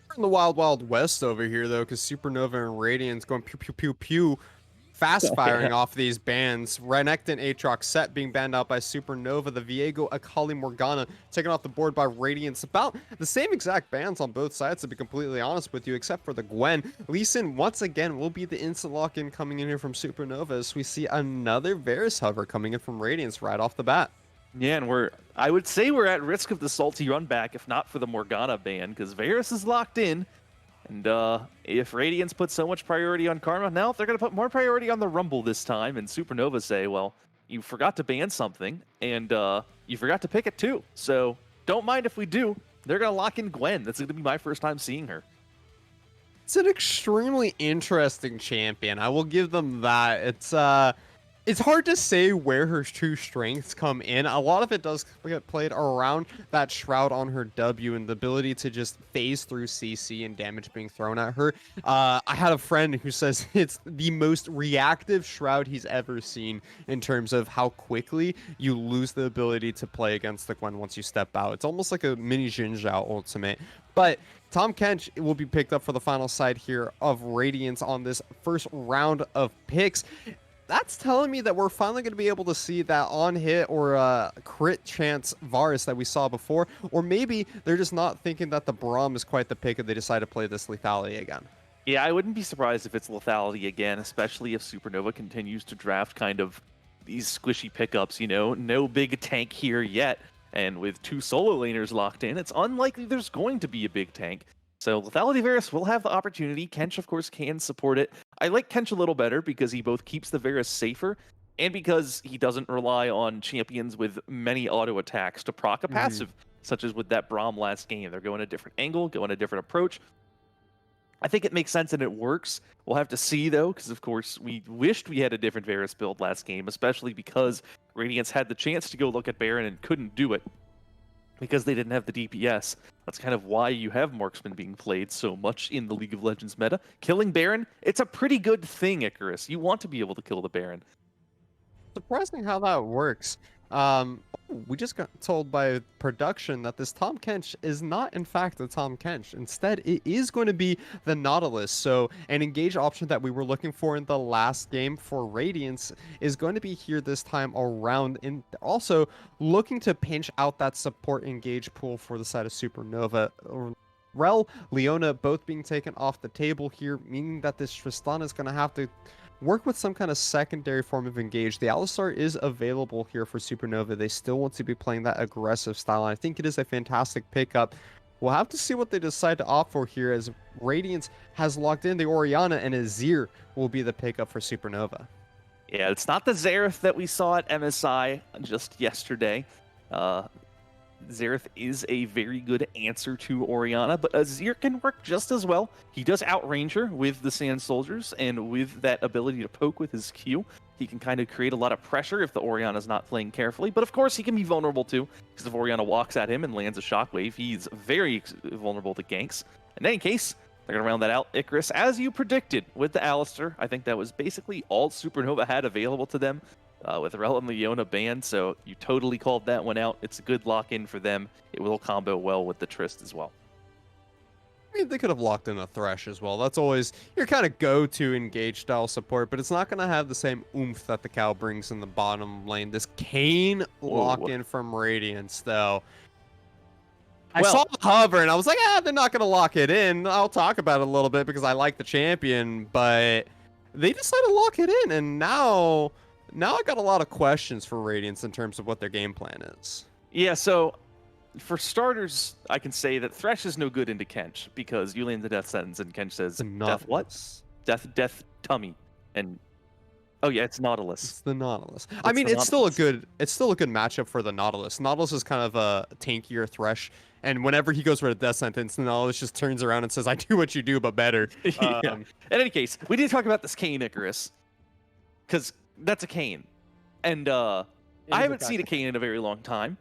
We're in the wild, wild west over here, though, because Supernova and Radiance going pew, pew, pew, pew. Fast firing off these bans. Renekton, Aatrox, Set being banned out by Supernova. The Viego, Akali, Morgana taken off the board by Radiance. About the same exact bans on both sides, to be completely honest with you, except for the Gwen. Lee Sin, once again, will be the instant lock-in coming in here from Supernova as we see another Varus hover coming in from Radiance right off the bat. Yeah, and I would say we're at risk of the salty run back if not for the Morgana ban, because Varus is locked in. And if Radiance puts so much priority on Karma, now they're going to put more priority on the Rumble this time, and Supernova say, well, you forgot to ban something, and you forgot to pick it too. So don't mind if we do. They're going to lock in Gwen. That's going to be my first time seeing her. It's an extremely interesting champion. I will give them that. It's hard to say where her true strengths come in. A lot of it does get played around that Shroud on her W and the ability to just phase through CC and damage being thrown at her. I had a friend who says it's the most reactive Shroud he's ever seen in terms of how quickly you lose the ability to play against the Gwen once you step out. It's almost like a mini Xin Zhao ultimate. But Tahm Kench will be picked up for the final side here of Radiance on this first round of picks. That's telling me that we're finally going to be able to see that on-hit or crit chance Varus that we saw before. Or maybe they're just not thinking that the Braum is quite the pick and they decide to play this lethality again. Yeah, I wouldn't be surprised if it's lethality again, especially if Supernova continues to draft kind of these squishy pickups, you know? No big tank here yet. And with 2 solo laners locked in, it's unlikely there's going to be a big tank. So lethality Varus will have the opportunity. Kench, of course, can support it. I like Kench a little better because he both keeps the Varus safer and because he doesn't rely on champions with many auto attacks to proc a passive, such as with that Braum last game. They're going a different angle, going a different approach. I think it makes sense and it works. We'll have to see, though, because, of course, we wished we had a different Varus build last game, especially because Radiance had the chance to go look at Baron and couldn't do it because they didn't have the DPS. That's kind of why you have Marksman being played so much in the League of Legends meta. Killing Baron, it's a pretty good thing, Icarus. You want to be able to kill the Baron. Surprising how that works. We just got told by production that this Tahm Kench is not, in fact, the Tahm Kench. Instead, it is going to be the Nautilus. So an engage option that we were looking for in the last game for Radiance is going to be here this time around. And also looking to pinch out that support engage pool for the side of Supernova. Rel, Leona both being taken off the table here, meaning that this Tristana is going to have to work with some kind of secondary form of engage. The Alistar is available here for Supernova. They still want to be playing that aggressive style, and I think it is a fantastic pickup. We'll have to see what they decide to opt for here, as Radiance has locked in the Orianna, and Azir will be the pickup for Supernova. Yeah, it's not the Xerath that we saw at MSI just yesterday. Xerath is a very good answer to Orianna, but Azir can work just as well. He does outrange her with the Sand Soldiers, and with that ability to poke with his Q, he can kind of create a lot of pressure if the Orianna's not playing carefully. But of course, he can be vulnerable too, because if Orianna walks at him and lands a Shockwave, he's very vulnerable to ganks. In any case, They're going to round that out. Icarus, as you predicted with the Alistair, I think that was basically all Supernova had available to them with Rel and Leona banned, so you totally called that one out. It's a good lock-in for them. It will combo well with the Trist as well. I mean, they could have locked in a Thresh as well. That's always your kind of go-to engage style support, but it's not going to have the same oomph that the Cow brings in the bottom lane. This Kayn lock-in from Radiance, though. I saw the hover, and I was like, they're not going to lock it in. I'll talk about it a little bit because I like the champion, but they decided to lock it in, and now I got a lot of questions for Radiance in terms of what their game plan is. Yeah, so for starters, I can say that Thresh is no good into Kench because you land the death sentence and Kench says, "Death what? Death tummy." And oh yeah, it's Nautilus. It's the Nautilus. I mean, it's still a good matchup for the Nautilus. Nautilus is kind of a tankier Thresh, and whenever he goes for a death sentence, the Nautilus just turns around and says, "I do what you do, but better." Yeah. In any case, we need to talk about this Kayn Icarus because that's a Kayn, and I haven't seen a Kayn in a very long time.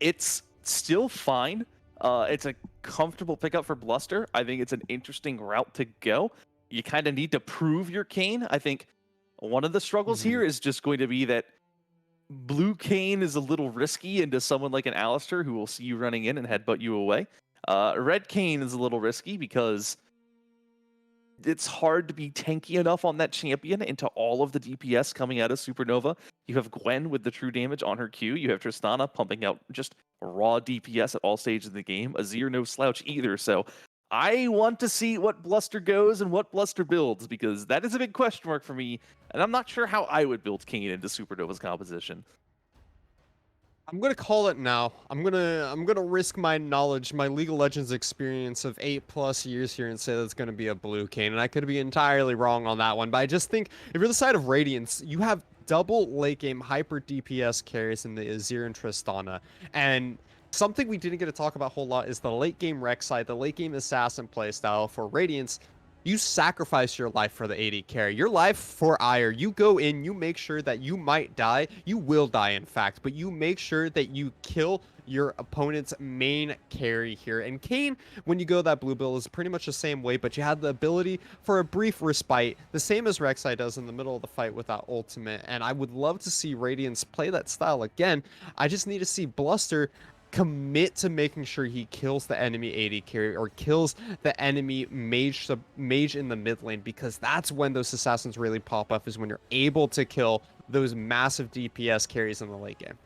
It's still fine. It's a comfortable pickup for Bluster. I think it's an interesting route to go. You kind of need to prove your Kayn. I think one of the struggles here is just going to be that blue Kayn is a little risky into someone like an Alistair who will see you running in and headbutt you away. Red Kayn is a little risky because it's hard to be tanky enough on that champion into all of the DPS coming out of Supernova. You have Gwen with the true damage on her Q. You have Tristana pumping out just raw DPS at all stages of the game. Azir no slouch either. So I want to see what Bluster goes and what Bluster builds because that is a big question mark for me. And I'm not sure how I would build Kayn into Supernova's composition. I'm gonna call it now. I'm gonna risk my knowledge, my League of Legends experience of 8+ years here, and say that's gonna be a blue Kayn, and I could be entirely wrong on that one. But I just think if you're the side of Radiance, you have double late game hyper DPS carries in the Azir and Tristana, and something we didn't get to talk about a whole lot is the late game Rek'Sai, the late game assassin playstyle for Radiance. You sacrifice your life for the AD carry. Your life for Ire. You go in, you make sure that you might die. You will die, in fact, but you make sure that you kill your opponent's main carry here. And Kayn, when you go that blue build, is pretty much the same way, but you have the ability for a brief respite, the same as Rek'Sai does in the middle of the fight with that ultimate. And I would love to see Radiance play that style again. I just need to see Bluster commit to making sure he kills the enemy AD carry or kills the enemy mage in the mid lane, because that's when those assassins really pop up, is when you're able to kill those massive DPS carries in the late game.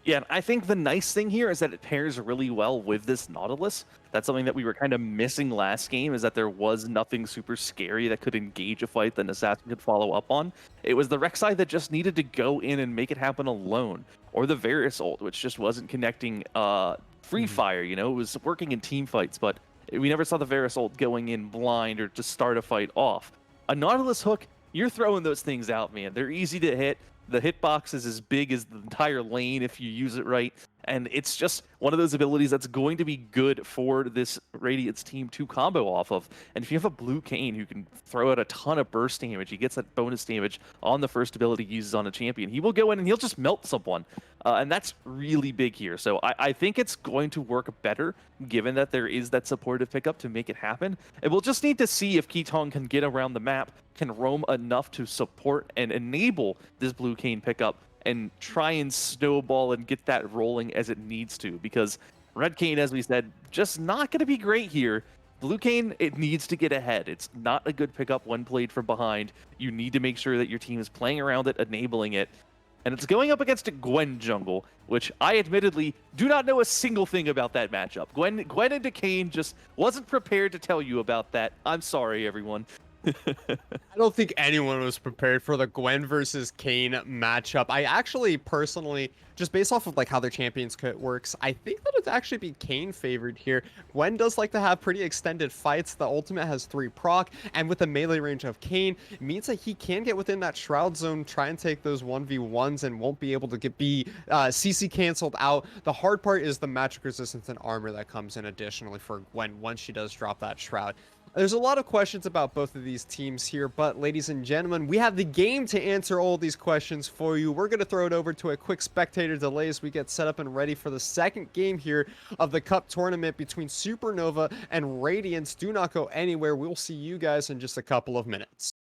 Yeah, and I think the nice thing here is that it pairs really well with this Nautilus. That's something that we were kind of missing last game, is that there was nothing super scary that could engage a fight that an assassin could follow up on. It was the Rek'Sai that just needed to go in and make it happen alone, or the Varus ult, which just wasn't connecting free fire. You know, it was working in team fights, but we never saw the Varus ult going in blind or to start a fight off. A Nautilus hook, you're throwing those things out, man. They're easy to hit. The hitbox is as big as the entire lane if you use it right. And it's just one of those abilities that's going to be good for this Radiance team to combo off of. And if you have a blue Kayn who can throw out a ton of burst damage, he gets that bonus damage on the first ability he uses on a champion, he will go in and he'll just melt someone. And that's really big here. So I think it's going to work better, given that there is that supportive pickup to make it happen. And we'll just need to see if Keaton can get around the map, can roam enough to support and enable this blue Kayn pickup, and try and snowball and get that rolling as it needs to, because Red Kayn, as we said, just not going to be great here. Blue Kayn, it needs to get ahead. It's not a good pickup when played from behind. You need to make sure that your team is playing around it, enabling it. And it's going up against a Gwen jungle, which I admittedly do not know a single thing about that matchup. Gwen into Kayn just wasn't prepared to tell you about that. I'm sorry, everyone. I don't think anyone was prepared for the Gwen versus Kayn matchup. I actually personally, just based off of like how their champions kit works, I think that it'd actually be Kayn favored here. Gwen does like to have pretty extended fights. The ultimate has 3 proc, and with the melee range of Kayn, it means that he can get within that shroud zone, try and take those 1v1s, and won't be able to be CC canceled out. The hard part is the magic resistance and armor that comes in additionally for Gwen once she does drop that shroud. There's a lot of questions about both of these teams here, but ladies and gentlemen, we have the game to answer all these questions for you. We're going to throw it over to a quick spectator delay as we get set up and ready for the second game here of the Cup tournament between Supernova and Radiance. Do not go anywhere. We'll see you guys in just a couple of minutes.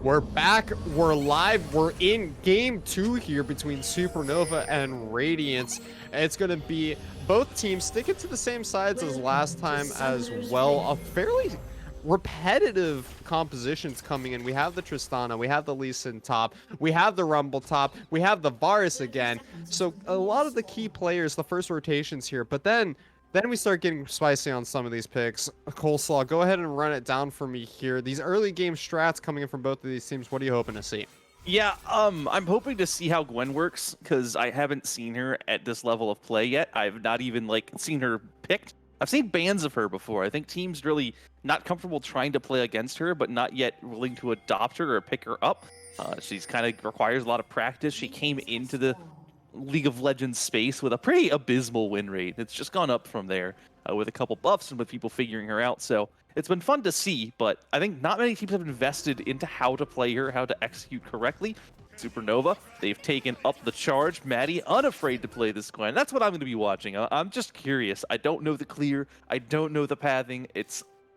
We're back, we're live, we're in game 2 here between Supernova and Radiance. It's going to be both teams sticking to the same sides as last time as well. A fairly repetitive compositions coming in. We have the Tristana, we have the Lee Sin top, we have the Rumble top, we have the Varus again. So a lot of the key players, the first rotations here, but then we start getting spicy on some of these picks. Coleslaw, go ahead and run it down for me here. These early game strats coming in from both of these teams, what are you hoping to see? Yeah, I'm hoping to see how Gwen works, because I haven't seen her at this level of play yet. I've not even, seen her picked. I've seen bans of her before. I think teams really not comfortable trying to play against her, but not yet willing to adopt her or pick her up. She's kind of requires a lot of practice. She came into the League of Legends space with a pretty abysmal win rate. It's just gone up from there with a couple buffs and with people figuring her out. So it's been fun to see, but I think not many teams have invested into how to play her, how to execute correctly. Supernova, they've taken up the charge. Maddie, unafraid to play this Gwen. That's what I'm going to be watching. I'm just curious. I don't know the clear. I don't know the pathing.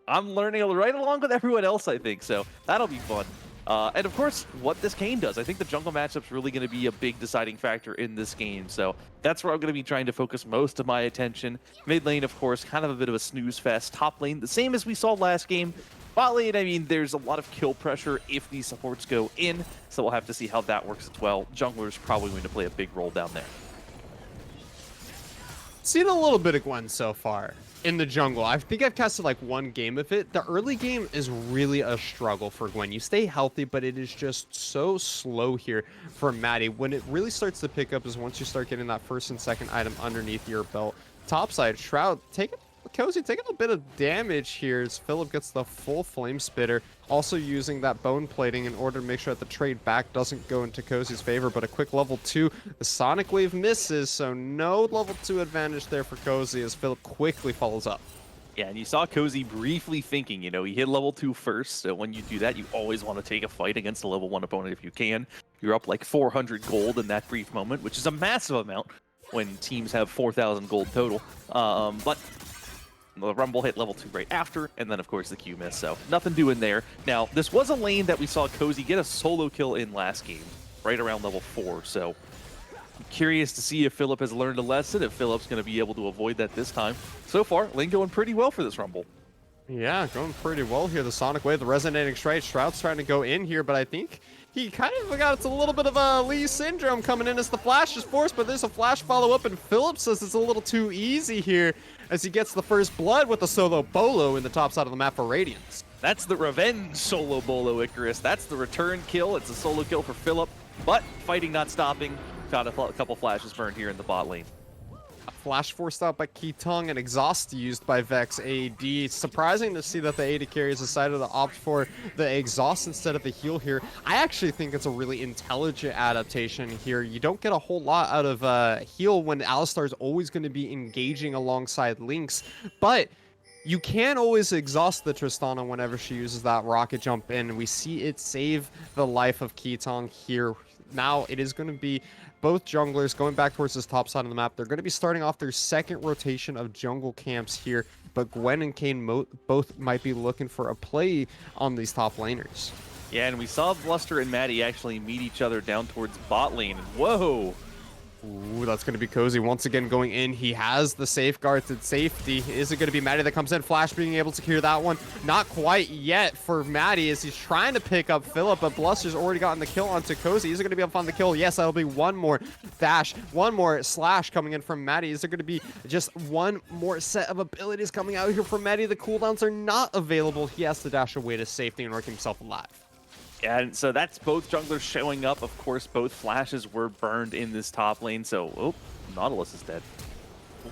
I'm learning right along with everyone else, I think. So that'll be fun. And of course, what this Kayn does. I think the jungle matchup's really going to be a big deciding factor in this game. So that's where I'm going to be trying to focus most of my attention. Mid lane, of course, kind of a bit of a snooze fest. Top lane, the same as we saw last game. Bot lane, I mean, there's a lot of kill pressure if these supports go in. So we'll have to see how that works as well. Jungler's probably going to play a big role down there. Seen a little bit of Gwen so far in the jungle. I think I've casted like one game of it. The early game is really a struggle for Gwen. You stay healthy, but it is just so slow here for Maddie. When it really starts to pick up is once you start getting that first and second item underneath your belt. Topside, Shroud, Cozy taking a bit of damage here as Philip gets the full Flame Spitter. Also using that bone plating in order to make sure that the trade back doesn't go into Cozy's favor, but a quick level 2. The Sonic Wave misses, so no level 2 advantage there for Cozy as Philip quickly follows up. Yeah, and you saw Cozy briefly thinking, he hit level 2 first, so when you do that, you always want to take a fight against a level 1 opponent if you can. You're up like 400 gold in that brief moment, which is a massive amount when teams have 4,000 gold total. But the Rumble hit level 2 right after, and then, of course, the Q miss, so nothing doing there. Now, this was a lane that we saw Cozy get a solo kill in last game, right around level 4, so I'm curious to see if Philip has learned a lesson, if Philip's going to be able to avoid that this time. So far, lane going pretty well for this Rumble. Yeah, going pretty well here. The Sonic Wave, the Resonating Strike. Shroud's trying to go in here, but I think he kind of got a little bit of a Lee syndrome coming in as the flash is forced, but there's a flash follow-up, and Philip says it's a little too easy here as he gets the first blood with the solo bolo in the top side of the map for Radiance. That's the revenge solo bolo, Icarus. That's the return kill. It's a solo kill for Philip, but fighting not stopping. Got a couple flashes burned here in the bot lane. A flash forced out by Keatung and exhaust used by Vex AD. Surprising to see that the AD carriers decided to opt for the exhaust instead of the heal here. I actually think it's a really intelligent adaptation here. You don't get a whole lot out of heal when Alistar's always going to be engaging alongside Lynx, but you can always exhaust the Tristana whenever she uses that rocket jump in. We see it save the life of Keatung here. Now it is going to be both junglers going back towards this top side of the map. They're going to be starting off their second rotation of jungle camps here, but Gwen and Kayn both might be looking for a play on these top laners. Yeah, and we saw Bluster and Maddie actually meet each other down towards bot lane. Whoa! Ooh, that's going to be Cozy once again going in. He has the safeguards and safety. Is it going to be Maddie that comes in? Flash being able to secure that one. Not quite yet for Maddie as he's trying to pick up Philip, but Bluster's already gotten the kill onto Cozy. Is it going to be able to find the kill? Yes, that'll be one more dash, one more slash coming in from Maddie. Is there going to be just one more set of abilities coming out here from Maddie? The cooldowns are not available. He has to dash away to safety and work himself alive. Yeah, and so that's both junglers showing up. Of course, both flashes were burned in this top lane, so Nautilus is dead.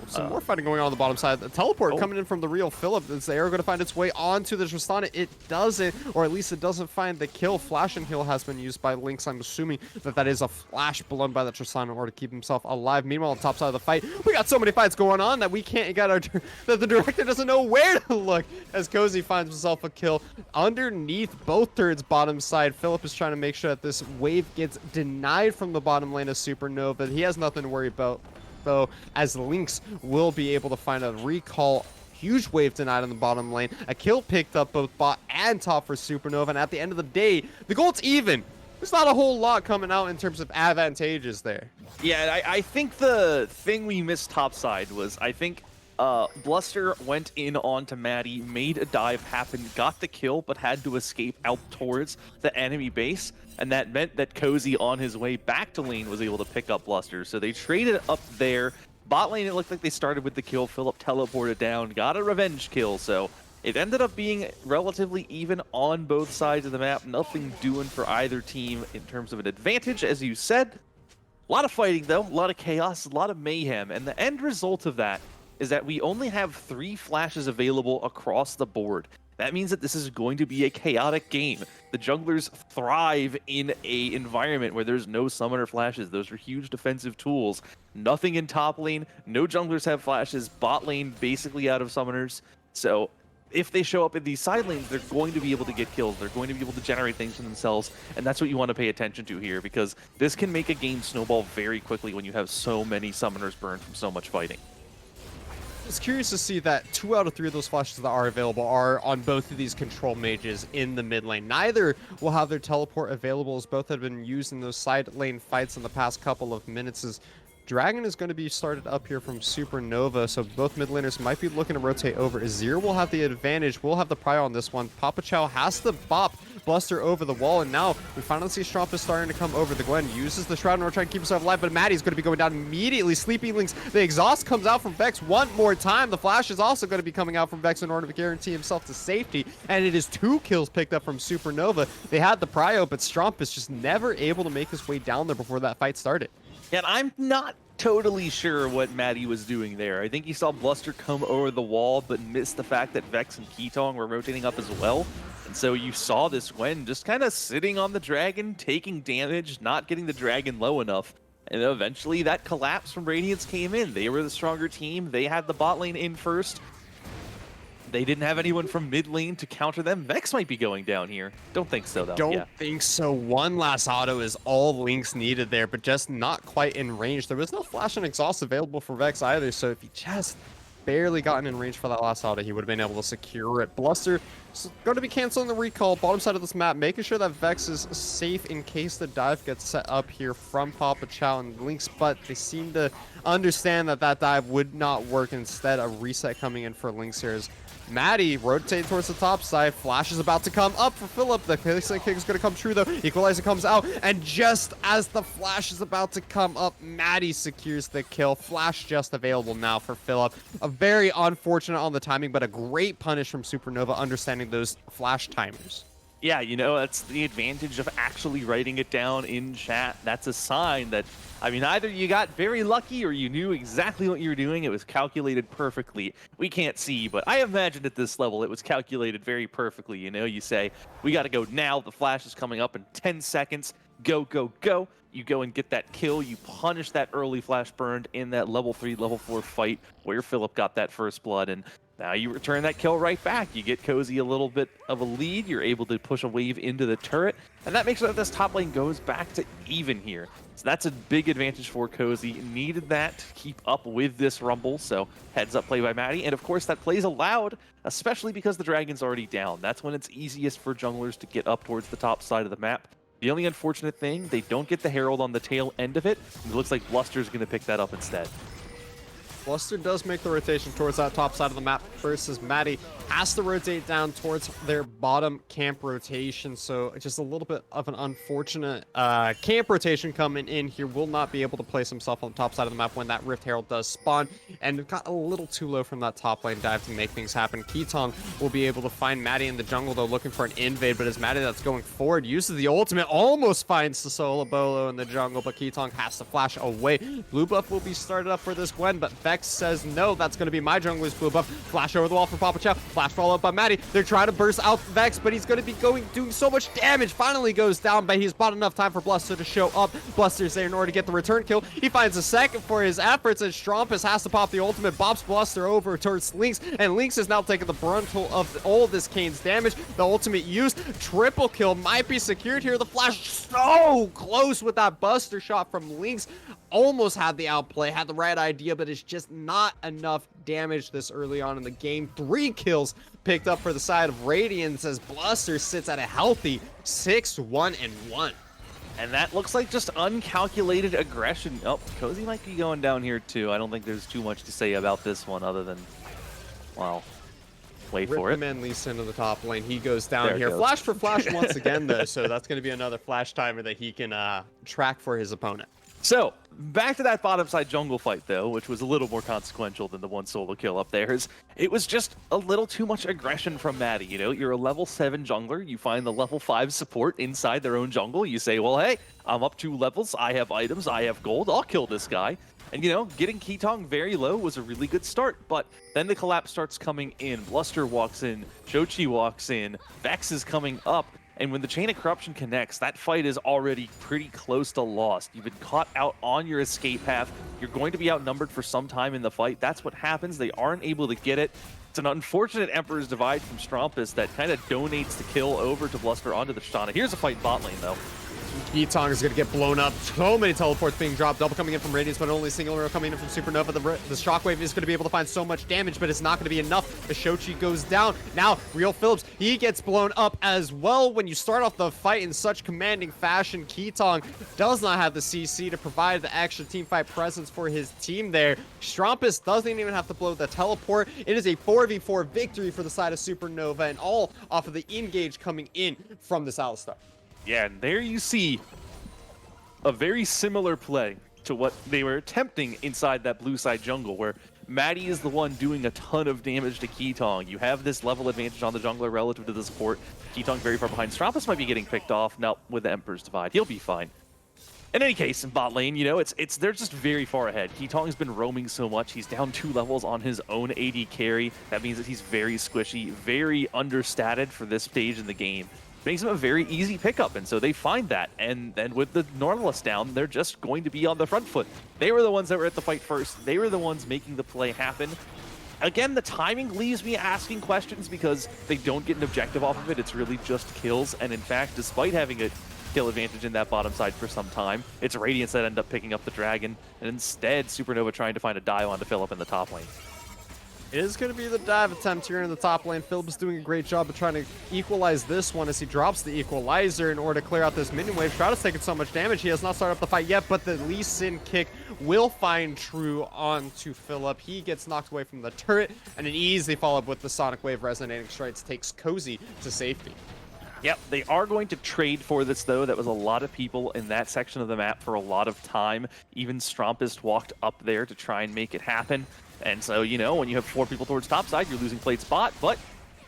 Some more fighting going on the bottom side. The teleport coming in from the real Philip. Is the arrow going to find its way onto the Tristana? It doesn't, or at least it doesn't find the kill. Flash and heal has been used by Lynx. I'm assuming that is a flash blown by the Tristana in order to keep himself alive. Meanwhile, on the top side of the fight, we got so many fights going on that we can't get that the director doesn't know where to look as Cozy finds himself a kill underneath both turrets bottom side. Philip is trying to make sure that this wave gets denied from the bottom lane of Supernova. He has nothing to worry about, though, as Lynx will be able to find a recall Huge wave denied on the bottom lane. A kill picked up both bot and top for Supernova. And at the end of the day, the gold's even. There's not a whole lot coming out in terms of advantages there. Yeah, I think the thing we missed topside was, I think Bluster went in onto Maddie, made a dive happen, got the kill, but had to escape out towards the enemy base. And that meant that Cozy, on his way back to lane, was able to pick up Bluster. So they traded up there. Bot lane, it looked like they started with the kill. Philip teleported down, got a revenge kill. So it ended up being relatively even on both sides of the map. Nothing doing for either team in terms of an advantage, as you said. A lot of fighting, though. A lot of chaos, a lot of mayhem. And the end result of that is that we only have 3 flashes available across the board. That means that this is going to be a chaotic game. The junglers thrive in a environment where there's no summoner flashes. Those are huge defensive tools. Nothing in top lane. No junglers have flashes. Bot lane basically out of summoners. So if they show up in these side lanes, they're going to be able to get kills. They're going to be able to generate things for themselves. And that's what you want to pay attention to here, because this can make a game snowball very quickly when you have so many summoners burned from so much fighting. I was curious to see that 2 out of 3 of those flashes that are available are on both of these control mages in the mid lane. Neither will have their teleport available, as both have been used in those side lane fights in the past couple of minutes. As Dragon is going to be started up here from Supernova, so both mid laners might be looking to rotate over. Azir will have the advantage, will have the prio on this one. Papa Chow has to bop Bluster over the wall, and now we finally see Strumpus starting to come over. The Gwen uses the Shroud in order to try and keep himself alive, but Maddie's going to be going down immediately. Sleepy Links, the exhaust comes out from Vex one more time. The flash is also going to be coming out from Vex in order to guarantee himself to safety, and it is 2 kills picked up from Supernova. They had the prio, but Strumpus just never able to make his way down there before that fight started. And I'm not totally sure what Maddie was doing there. I think he saw Bluster come over the wall, but missed the fact that Vex and Ketong were rotating up as well. And so you saw this Gwen just kind of sitting on the dragon, taking damage, not getting the dragon low enough. And eventually that collapse from Radiance came in. They were the stronger team. They had the bot lane in first. They didn't have anyone from mid lane to counter them. Vex might be going down here. Don't think so, though. Don't think so. One last auto is all Lynx needed there, but just not quite in range. There was no flash and exhaust available for Vex either, so if he just barely gotten in range for that last auto, he would have been able to secure it. Bluster is going to be canceling the recall, bottom side of this map, making sure that Vex is safe in case the dive gets set up here from Papa Chow and Lynx, but they seem to understand that that dive would not work. Instead, a reset coming in for Lynx here is Maddie rotating towards the top side. Flash is about to come up for Philip. The kick is going to come true, though. Equalizer comes out, and just as the flash is about to come up, Maddie secures the kill. Flash just available now for Philip. A very unfortunate on the timing, but a great punish from Supernova, understanding those flash timers. Yeah, you know, that's the advantage of actually writing it down in chat. That's a sign that, I mean, either you got very lucky or you knew exactly what you were doing. It was calculated perfectly. We can't see, but I imagine at this level it was calculated very perfectly. You know, you say, we got to go now. The flash is coming up in 10 seconds. Go, go, go. You go and get that kill. You punish that early flash burned in that level 3, level 4 fight where Philip got that first blood, and now you return that kill right back. You get Cozy a little bit of a lead. You're able to push a wave into the turret, and that makes sure that this top lane goes back to even here. So that's a big advantage for Cozy. Needed that to keep up with this rumble, so heads up play by Maddie. And of course that play's allowed, especially because the dragon's already down. That's when it's easiest for junglers to get up towards the top side of the map. The only unfortunate thing, they don't get the Herald on the tail end of it. It looks like Bluster's going to pick that up instead. Bluster does make the rotation towards that top side of the map versus Maddie has to rotate down towards their bottom camp rotation. So just a little bit of an unfortunate camp rotation coming in here. Will not be able to place himself on the top side of the map when that Rift Herald does spawn, and got a little too low from that top lane dive to make things happen. Ketong will be able to find Maddie in the jungle, though, looking for an invade, but as Maddie that's going forward uses the ultimate, almost finds the solo bolo in the jungle, but Ketong has to flash away. Blue buff will be started up for this Gwen, but Vex says no, that's going to be my jungler's blue buff. Flash over the wall for Papa Chow. Flash follow up by Maddie. They're trying to burst out Vex, but he's going to be doing so much damage. Finally goes down, but he's bought enough time for Bluster to show up. Bluster's there in order to get the return kill. He finds a second for his efforts, and Strumpus has to pop the ultimate, bops Bluster over towards Lynx, and Lynx is now taking the brunt of all this Kane's damage. The ultimate used. Triple kill might be secured here. The flash so close with that Buster shot from Lynx. almost had the outplay, had the right idea, but it's just not enough damage this early on in the game. 3 kills picked up for the side of Radiance as Bluster sits at a healthy 6-1-1. And that looks like just uncalculated aggression. Oh, Cozy might be going down here too. I don't think there's too much to say about this one other than, well, wait for it. Man leads into the top lane. He goes down There it here. goes. Flash for flash once again, though, so that's going to be another flash timer that he can track for his opponent. So, back to that bottom side jungle fight, though, which was a little more consequential than the one solo kill up there. It was just a little too much aggression from Maddie, you know? You're a level 7 jungler, you find the level 5 support inside their own jungle, you say, well, hey, I'm up 2 levels, I have items, I have gold, I'll kill this guy. And, you know, getting Keetong very low was a really good start, but then the collapse starts coming in. Bluster walks in, Shochi walks in, Vex is coming up, and when the Chain of Corruption connects, that fight is already pretty close to lost. You've been caught out on your escape path. You're going to be outnumbered for some time in the fight. That's what happens. They aren't able to get it. It's an unfortunate Emperor's Divide from Strumpus that kind of donates the kill over to Bluster onto the Shtana. Here's a fight in bot lane, though. Keetong is going to get blown up. So many teleports being dropped. Double coming in from Radiance, but only single arrow coming in from Supernova. The Shockwave is going to be able to find so much damage, but it's not going to be enough. The Shochi goes down. Now, Real Phillips, he gets blown up as well. When you start off the fight in such commanding fashion, Keetong does not have the CC to provide the extra teamfight presence for his team there. Strumpus doesn't even have to blow the teleport. It is a 4v4 victory for the side of Supernova, and all off of the engage coming in from this Alistar. Yeah, and there you see a very similar play to what they were attempting inside that blue side jungle, where Maddie is the one doing a ton of damage to Keetong. You have this level advantage on the jungler relative to the support. Keetong very far behind. Strumpus might be getting picked off. No, with the Emperor's Divide, he'll be fine. In any case, in bot lane, you know, they're just very far ahead. Keetong's been roaming so much. He's down 2 levels on his own AD carry. That means that he's very squishy, very understated for this stage in the game. Makes him a very easy pickup, and so they find that. And then with the Nautilus down, they're just going to be on the front foot. They were the ones that were at the fight first. They were the ones making the play happen. Again, the timing leaves me asking questions because they don't get an objective off of it. It's really just kills, and in fact, despite having a kill advantage in that bottom side for some time, it's Radiance that end up picking up the dragon, and instead Supernova trying to find a dive on to fill up in the top lane. It is going to be the dive attempt here in the top lane. Phillips doing a great job of trying to equalize this one as he drops the equalizer in order to clear out this minion wave. Shroud has taken so much damage. He has not started up the fight yet, but the Lee Sin kick will find True onto Phillip. He gets knocked away from the turret, and an easy follow-up with the Sonic Wave resonating strikes takes Cozy to safety. Yep, they are going to trade for this, though. That was a lot of people in that section of the map for a lot of time. Even Strumpus walked up there to try and make it happen. And so, you know, when you have 4 people towards top side, you're losing plate spot, but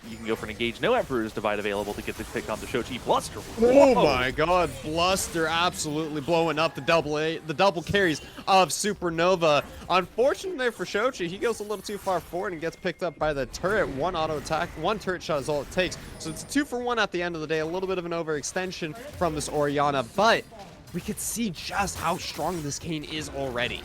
you can go for an engage. No Emperor's Divide available to get the pick on the Shochi. Bluster. Oh my god, Bluster absolutely blowing up the double carries of Supernova. Unfortunately for Shochi, he goes a little too far forward and gets picked up by the turret. 1 auto attack, 1 turret shot is all it takes. So it's 2 for 1 at the end of the day. A little bit of an overextension from this Orianna, but we could see just how strong this Kayn is already.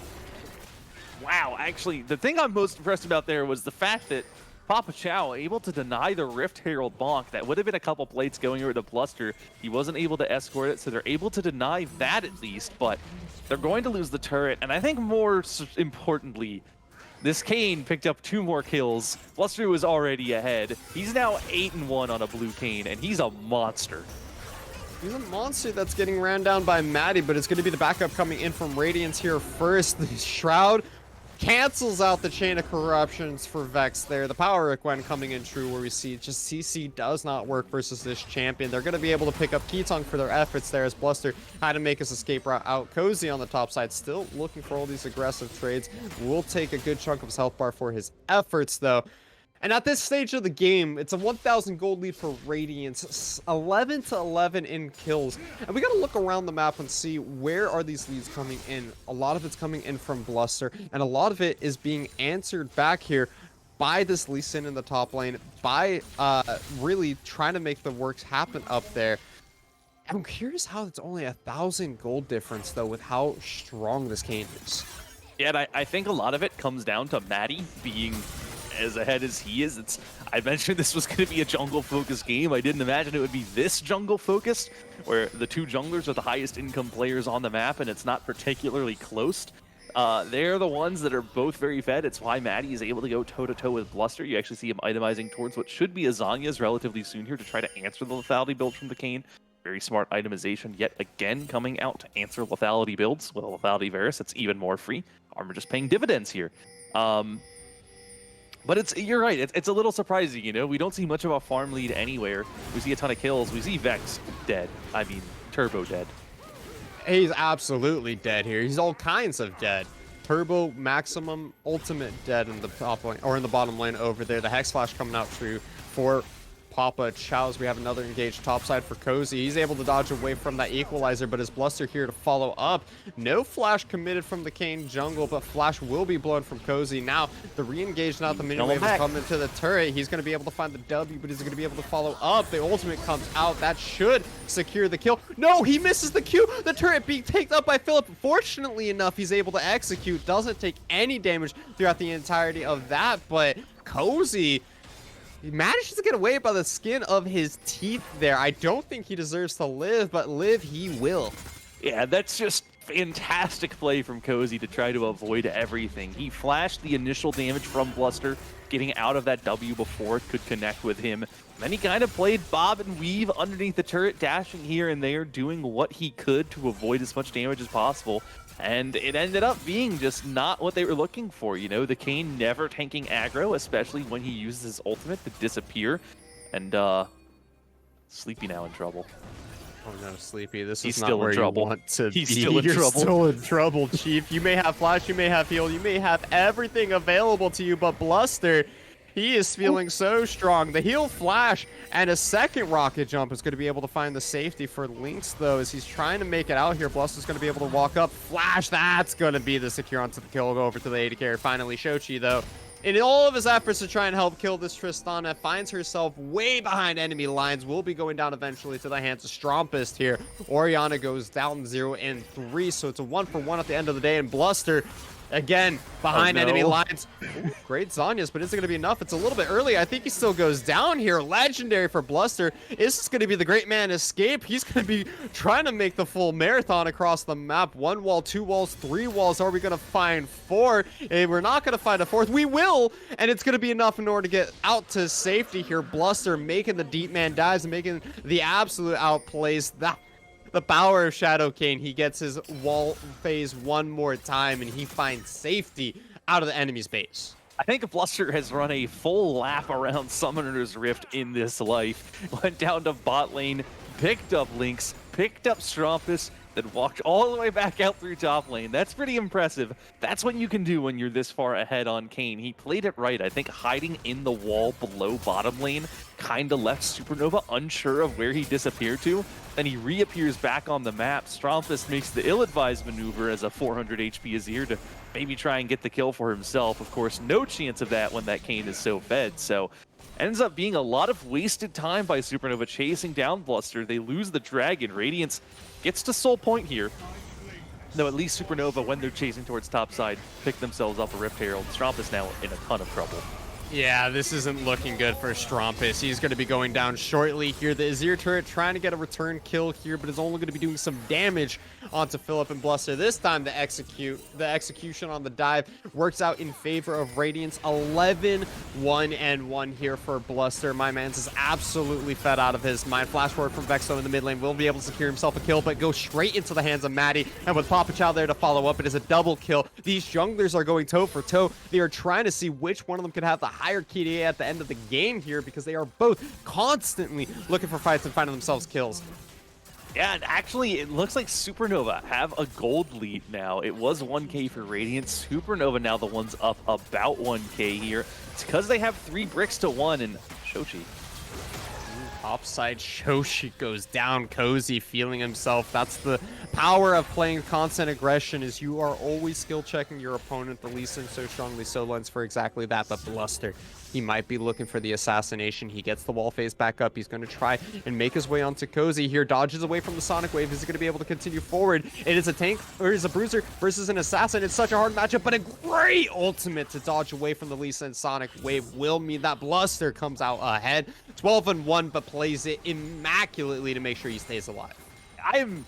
Wow, actually, the thing I'm most impressed about there was the fact that Papa Chow able to deny the Rift Herald bonk. That would have been a couple plates going over to Bluster. He wasn't able to escort it, so they're able to deny that at least, but they're going to lose the turret, and I think more importantly, this Kayn picked up 2 more kills. Bluster was already ahead. He's now 8-1 on a blue Kayn, and he's a monster. He's a monster that's getting ran down by Maddie, but it's going to be the backup coming in from Radiance here first. The Shroud cancels out the Chain of Corruptions for Vex there. The Power Requen coming in True, where we see just CC does not work versus this champion. They're going to be able to pick up Keetong for their efforts there as Bluster had to make his escape route out. Cozy on the top side, still looking for all these aggressive trades. Will take a good chunk of his health bar for his efforts, though. And at this stage of the game, it's a 1,000 gold lead for Radiance, 11-11 in kills. And we got to look around the map and see where are these leads coming in. A lot of it's coming in from Bluster, and a lot of it is being answered back here by this Lee Sin in the top lane, by really trying to make the works happen up there. I'm curious how it's only 1,000 gold difference, though, with how strong this Kayn is. Yeah, and I think a lot of it comes down to Maddie being as ahead as he is. I mentioned this was going to be a jungle-focused game. I didn't imagine it would be this jungle-focused, where the two junglers are the highest income players on the map, and it's not particularly close. They're the ones that are both very fed. It's why Maddie is able to go toe-to-toe with Bluster. You actually see him itemizing towards what should be a Zanya's relatively soon here to try to answer the lethality build from the Kayn. Very smart itemization yet again coming out to answer lethality builds with a lethality Varus. It's even more free. Armor just paying dividends here. But you're right, it's a little surprising, you know? We don't see much of a farm lead anywhere. We see a ton of kills. We see Vex dead. I mean, Turbo dead. He's absolutely dead here. He's all kinds of dead. Turbo, Maximum, Ultimate dead in the top lane, or in the bottom lane over there. The Hex Flash coming out true for Papa Chows. We have another engaged topside for Cozy. He's able to dodge away from that equalizer, but is Bluster here to follow up. No flash committed from the Kayn jungle, but flash will be blown from Cozy. Now, the re-engage, not the minion wave, is coming to the turret. He's going to be able to find the W, but he's going to be able to follow up. The ultimate comes out. That should secure the kill. No, he misses the Q. The turret being taken up by Philip. Fortunately enough, he's able to execute. Doesn't take any damage throughout the entirety of that, but Cozy, he manages to get away by the skin of his teeth there. I don't think he deserves to live, but live he will. Yeah, that's just fantastic play from Cozy to try to avoid everything. He flashed the initial damage from Bluster, getting out of that W before it could connect with him. Then he kind of played bob and weave underneath the turret, dashing here and there, doing what he could to avoid as much damage as possible. And it ended up being just not what they were looking for, you know? The Kayn never tanking aggro, especially when he uses his ultimate to disappear. And, Sleepy now in trouble. Oh no, Sleepy, this He's is still not where in trouble. you want to He's be. still in You're trouble. still in trouble, Chief. You may have flash, you may have heal, you may have everything available to you, but Bluster, he is feeling so strong. The heal flash and a second rocket jump is going to be able to find the safety for Lynx, though, as he's trying to make it out here. Bluster's going to be able to walk up. Flash, that's going to be the secure onto the kill. Go over to the AD carry. Finally, Shochi, though, in all of his efforts to try and help kill this Tristana, finds herself way behind enemy lines. Will be going down eventually to the hands of Strompist here. Orianna goes down 0 and 3, so it's a 1-for-1 at the end of the day, and Bluster, again, behind enemy lines. Ooh, great Zanya's, but is it going to be enough? It's a little bit early. I think he still goes down here. Legendary for Bluster. Is this going to be the great man escape? He's going to be trying to make the full marathon across the map. 1 wall, 2 walls, 3 walls. Are we going to find 4? And we're not going to find a 4th. We will, and it's going to be enough in order to get out to safety here. Bluster making the deep man dives and making the absolute outplays. The power of Shadow Kayn. He gets his wall phase one more time, and he finds safety out of the enemy's base. I think Bluster has run a full lap around Summoner's Rift in this life. Went down to bot lane, picked up Lynx, picked up Strompus, then walked all the way back out through top lane. That's pretty impressive. That's what you can do when you're this far ahead on Kayn. He played it right. I think hiding in the wall below bottom lane kind of left Supernova unsure of where he disappeared to. Then he reappears back on the map. Strompus makes the ill-advised maneuver as a 400 HP Azir to maybe try and get the kill for himself. Of course, no chance of that when that Kayn is so fed. So ends up being a lot of wasted time by Supernova chasing down Bluster. They lose the dragon. Radiance gets to soul point here. Though at least Supernova, when they're chasing towards topside, pick themselves up a Rift Herald. Strompus now in a ton of trouble. Yeah, this isn't looking good for Strompus. He's going to be going down shortly here. The Azir turret trying to get a return kill here, but is only going to be doing some damage onto Philip and Bluster. This time the execution on the dive works out in favor of Radiance. 11-1-1 here for Bluster. My man's is absolutely fed out of his mind. Flash forward from Vexo in the mid lane. Will be able to secure himself a kill, but go straight into the hands of Maddie. And with Papa Chow there to follow up, it is a double kill. These junglers are going toe for toe. They are trying to see which one of them could have the higher KDA at the end of the game here, because they are both constantly looking for fights and finding themselves kills. Yeah, and actually, it looks like Supernova have a gold lead now. It was 1k for Radiance. Supernova now the ones up about 1k here. It's because they have 3 bricks to 1, and Shochi. Top side, Shoshi goes down. Cozy feeling himself. That's the power of playing constant aggression, is you are always skill checking your opponent. The Lee Sin so strongly so lends for exactly that. But Bluster, he might be looking for the assassination. He gets the wall phase back up. He's going to try and make his way onto Cozy here. Dodges away from the Sonic Wave. Is he going to be able to continue forward? It is a tank, or is a bruiser versus an assassin. It's such a hard matchup, but a great ultimate to dodge away from the Lee Sin Sonic Wave will mean that Bluster comes out ahead. 12-1, but plays it immaculately to make sure he stays alive. I'm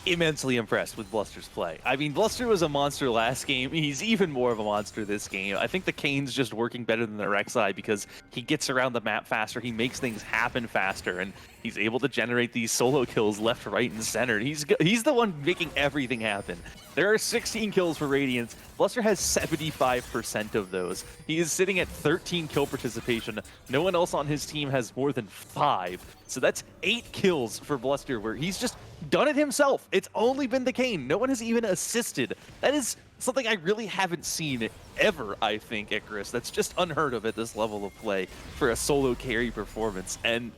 immensely impressed with Bluster's play. I mean, Bluster was a monster last game. He's even more of a monster this game. I think the Kane's just working better than the Rek'Sai because he gets around the map faster. He makes things happen faster, and he's able to generate these solo kills left, right, and center. He's the one making everything happen. There are 16 kills for Radiance. Bluster has 75% of those. He is sitting at 13 kill participation. No one else on his team has more than 5. So that's 8 kills for Bluster, where he's just done it himself. It's only been the Kane. No one has even assisted. That is something I really haven't seen ever, I think, Icarus. That's just unheard of at this level of play for a solo carry performance. And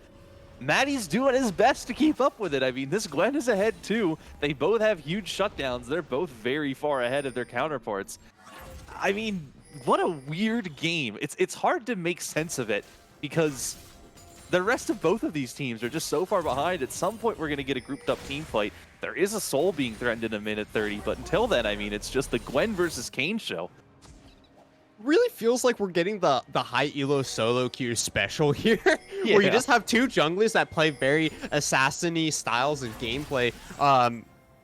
Maddie's doing his best to keep up with it. I mean, this Gwen is ahead too. They both have huge shutdowns. They're both very far ahead of their counterparts. I mean, what a weird game. It's hard to make sense of it because the rest of both of these teams are just so far behind. At some point, we're going to get a grouped up team fight. There is a Soul being threatened in a minute 30, but until then, I mean, it's just the Gwen versus Kane show. Really feels like we're getting the high elo solo queue special here, where you just have two junglers that play very assassin-y styles of gameplay.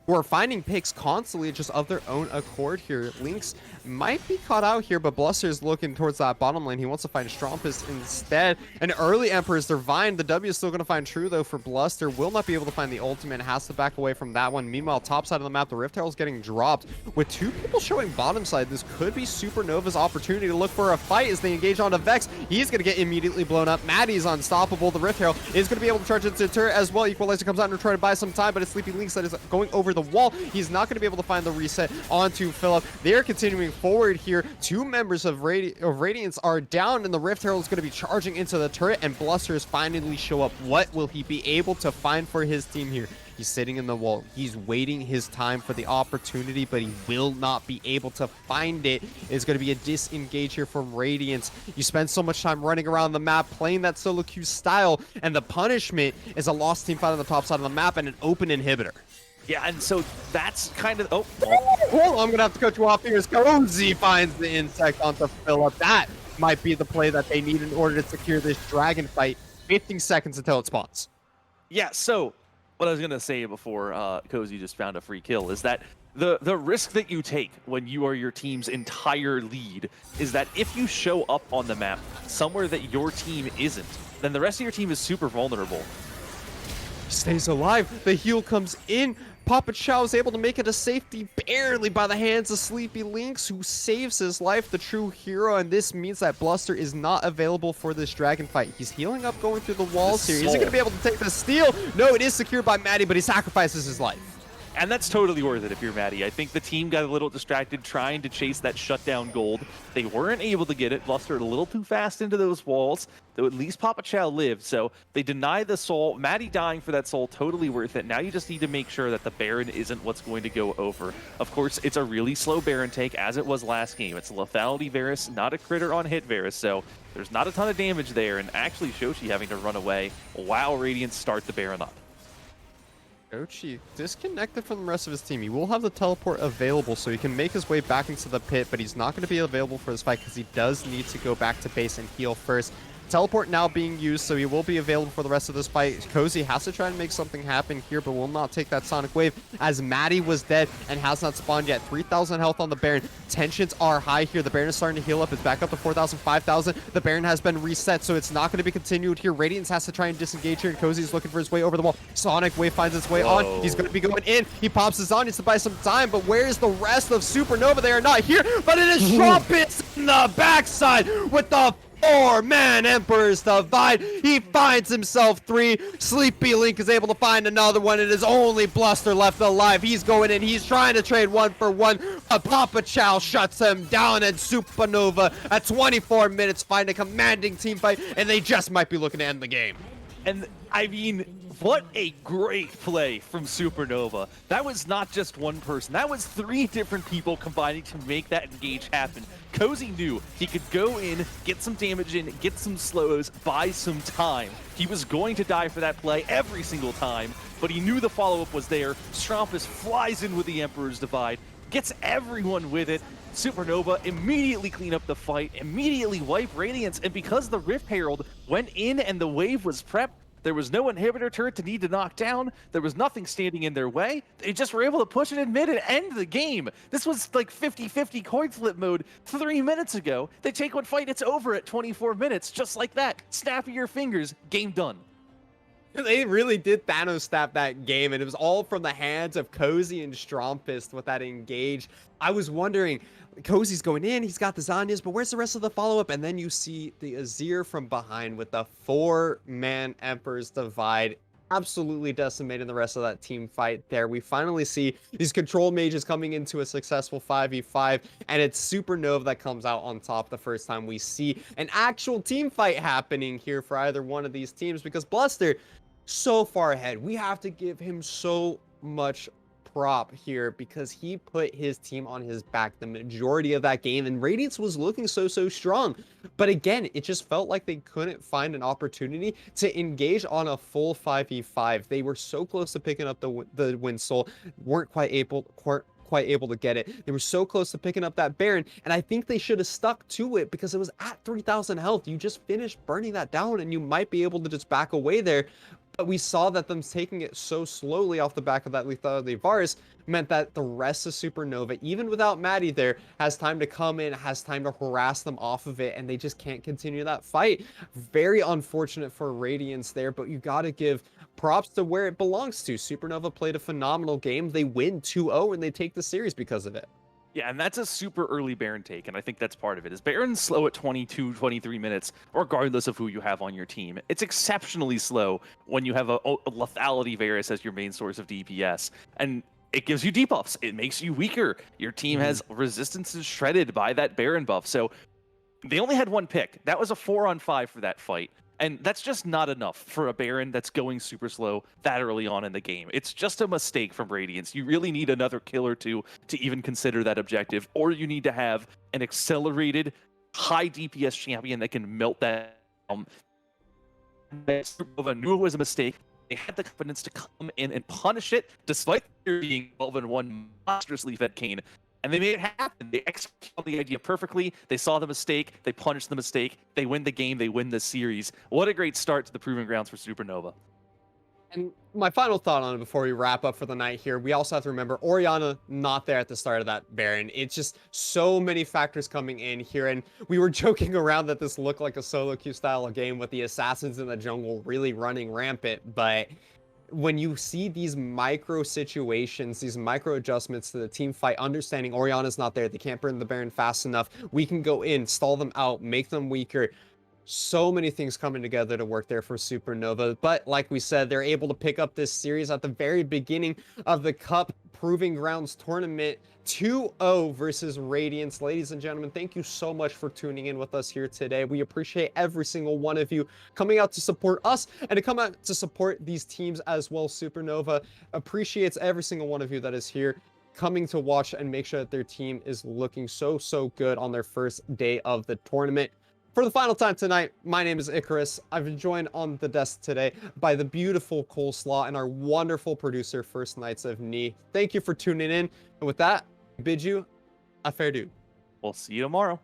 We're finding picks constantly just of their own accord here. Lynx might be caught out here, but Bluster's looking towards that bottom lane. He wants to find Strumpus instead. An early Emperor's Divine. The W is still going to find True, though, for Bluster. Will not be able to find the ultimate. Has to back away from that one. Meanwhile, top side of the map, the Rift Herald's getting dropped. With 2 people showing bottom side, this could be Supernova's opportunity to look for a fight as they engage onto Vex. He's going to get immediately blown up. Maddie's unstoppable. The Rift Herald is going to be able to charge into the turret as well. Equalizer comes out and try to buy some time, but it's Sleepy Lynx that is going over the wall. He's not going to be able to find the reset onto Philip. They're continuing forward here. 2 members of Radiance are down, and the Rift Herald is going to be charging into the turret, and Blusters finally show up. What will he be able to find for his team here? He's sitting in the wall. He's waiting his time for the opportunity, but he will not be able to find it. It's going to be a disengage here from Radiance. You spend so much time running around the map, playing that solo queue style, and the punishment is a lost team fight on the top side of the map and an open inhibitor. Yeah, and so that's kind of... Hold on, I'm going to have to cut you off here. Cozy finds the insect onto Philip. That might be the play that they need in order to secure this dragon fight. 15 seconds until it spawns. Yeah, so what I was going to say before Cozy just found a free kill is that the risk that you take when you are your team's entire lead is that if you show up on the map somewhere that your team isn't, then the rest of your team is super vulnerable. Stays alive. The heal comes in. Papa Chow is able to make it to safety barely by the hands of Sleepy Lynx, who saves his life, the true hero, and this means that Bluster is not available for this dragon fight. He's healing up, going through the walls here. Is he going to be able to take the steal? No, it is secured by Maddie, but he sacrifices his life. And that's totally worth it if you're Maddie. I think the team got a little distracted trying to chase that shutdown gold. They weren't able to get it. Bluster a little too fast into those walls, though at least Papa Chow lived. So they deny the soul. Maddie dying for that soul, totally worth it. Now you just need to make sure that the Baron isn't what's going to go over. Of course, it's a really slow Baron take, as it was last game. It's a lethality Varus, not a critter on hit Varus, so there's not a ton of damage there. And actually, Shoshi having to run away while Radiance start the Baron up. Ochi disconnected from the rest of his team. He will have the teleport available, so he can make his way back into the pit, but he's not going to be available for this fight because he does need to go back to base and heal first. Teleport now being used, so he will be available for the rest of this fight. Cozy has to try and make something happen here, but will not take that Sonic Wave as Maddie was dead and has not spawned yet. 3,000 health on the Baron. Tensions are high here. The Baron is starting to heal up. It's back up to 4,000, 5,000. The Baron has been reset, so it's not going to be continued here. Radiance has to try and disengage here, and Cozy is looking for his way over the wall. Sonic Wave finds its way on. He's going to be going in. He pops his on. Needs to buy some time, but where is the rest of Supernova? They are not here, but it is Strumpus in the backside with the 4-man Emperor's Divide. He finds himself 3. Sleepy Link is able to find another one. It is only Bluster left alive. He's going in. He's trying to trade 1 for 1. But Papa Chow shuts him down, and Supernova at 24 minutes find a commanding team fight, and they just might be looking to end the game. And I mean, what a great play from Supernova. That was not just one person. That was 3 different people combining to make that engage happen. Cozy knew he could go in, get some damage in, get some slows, buy some time. He was going to die for that play every single time, but he knew the follow-up was there. Strampus flies in with the Emperor's Divide, gets everyone with it. Supernova immediately clean up the fight, immediately wipe Radiance, and because the Rift Herald went in and the wave was prepped, there was no inhibitor turret to need to knock down. There was nothing standing in their way. They just were able to push it in mid and end the game. This was like 50-50 coin flip mode 3 minutes ago. They take one fight, it's over at 24 minutes, just like that. Snap of your fingers, game done. They really did Thanos stab that game, and it was all from the hands of Cozy and Strompist with that engage. I was wondering, Cozy's going in, he's got the Zanyas, but where's the rest of the follow-up? And then you see the Azir from behind with the 4-man Emperor's Divide, absolutely decimating the rest of that team fight there. We finally see these control mages coming into a successful 5v5, and it's Supernova that comes out on top the first time we see an actual team fight happening here for either one of these teams, because Bluster, so far ahead. We have to give him so much prop here because he put his team on his back the majority of that game, and Radiance was looking so strong. But again, it just felt like they couldn't find an opportunity to engage on a full 5v5. They were so close to picking up the win soul, weren't quite able to get it. They were so close to picking up that Baron, and I think they should have stuck to it because it was at 3,000 health. You just finished burning that down and you might be able to just back away there. But we saw that them taking it so slowly off the back of that lethality Varus meant that the rest of Supernova, even without Maddie there, has time to come in, has time to harass them off of it, and they just can't continue that fight. Very unfortunate for Radiance there, but you got to give props to where it belongs to. Supernova played a phenomenal game. They win 2-0, and they take the series because of it. Yeah, and that's a super early Baron take, and I think that's part of it. Is Baron's slow at 22, 23 minutes, regardless of who you have on your team. It's exceptionally slow when you have a lethality Varus as your main source of DPS, and it gives you debuffs. It makes you weaker. Your team has resistances shredded by that Baron buff. So they only had one pick. That was a 4-on-5 for that fight. And that's just not enough for a Baron that's going super slow that early on in the game. It's just a mistake from Radiance. You really need another kill or two to even consider that objective, or you need to have an accelerated, high DPS champion that can melt that. Supernova knew it was a mistake. They had the confidence to come in and punish it, despite there being 12-1 monstrously fed Kayn. And they made it happen. They executed on the idea perfectly. They saw the mistake. They punished the mistake. They win the game. They win the series. What a great start to the Proving Grounds for Supernova. And my final thought on it before we wrap up for the night here, we also have to remember Orianna not there at the start of that Baron. It's just so many factors coming in here, and we were joking around that this looked like a solo queue style game with the assassins in the jungle really running rampant, but when you see these micro situations, these micro adjustments to the team fight, understanding Orianna's not there, they can't burn the Baron fast enough, we can go in, stall them out, make them weaker. So many things coming together to work there for Supernova. But like we said, they're able to pick up this series at the very beginning of the Cup Proving Grounds tournament. 2-0 versus Radiance. Ladies and gentlemen, thank you so much for tuning in with us here today. We appreciate every single one of you coming out to support us and to come out to support these teams as well. Supernova appreciates every single one of you that is here coming to watch and make sure that their team is looking so good on their first day of the tournament. For the final time tonight, my name is Icarus. I've been joined on the desk today by the beautiful Coleslaw and our wonderful producer, First Knights of Knee. Thank you for tuning in. And with that, I bid you a fair dude. We'll see you tomorrow.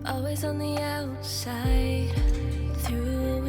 Always on the outside, through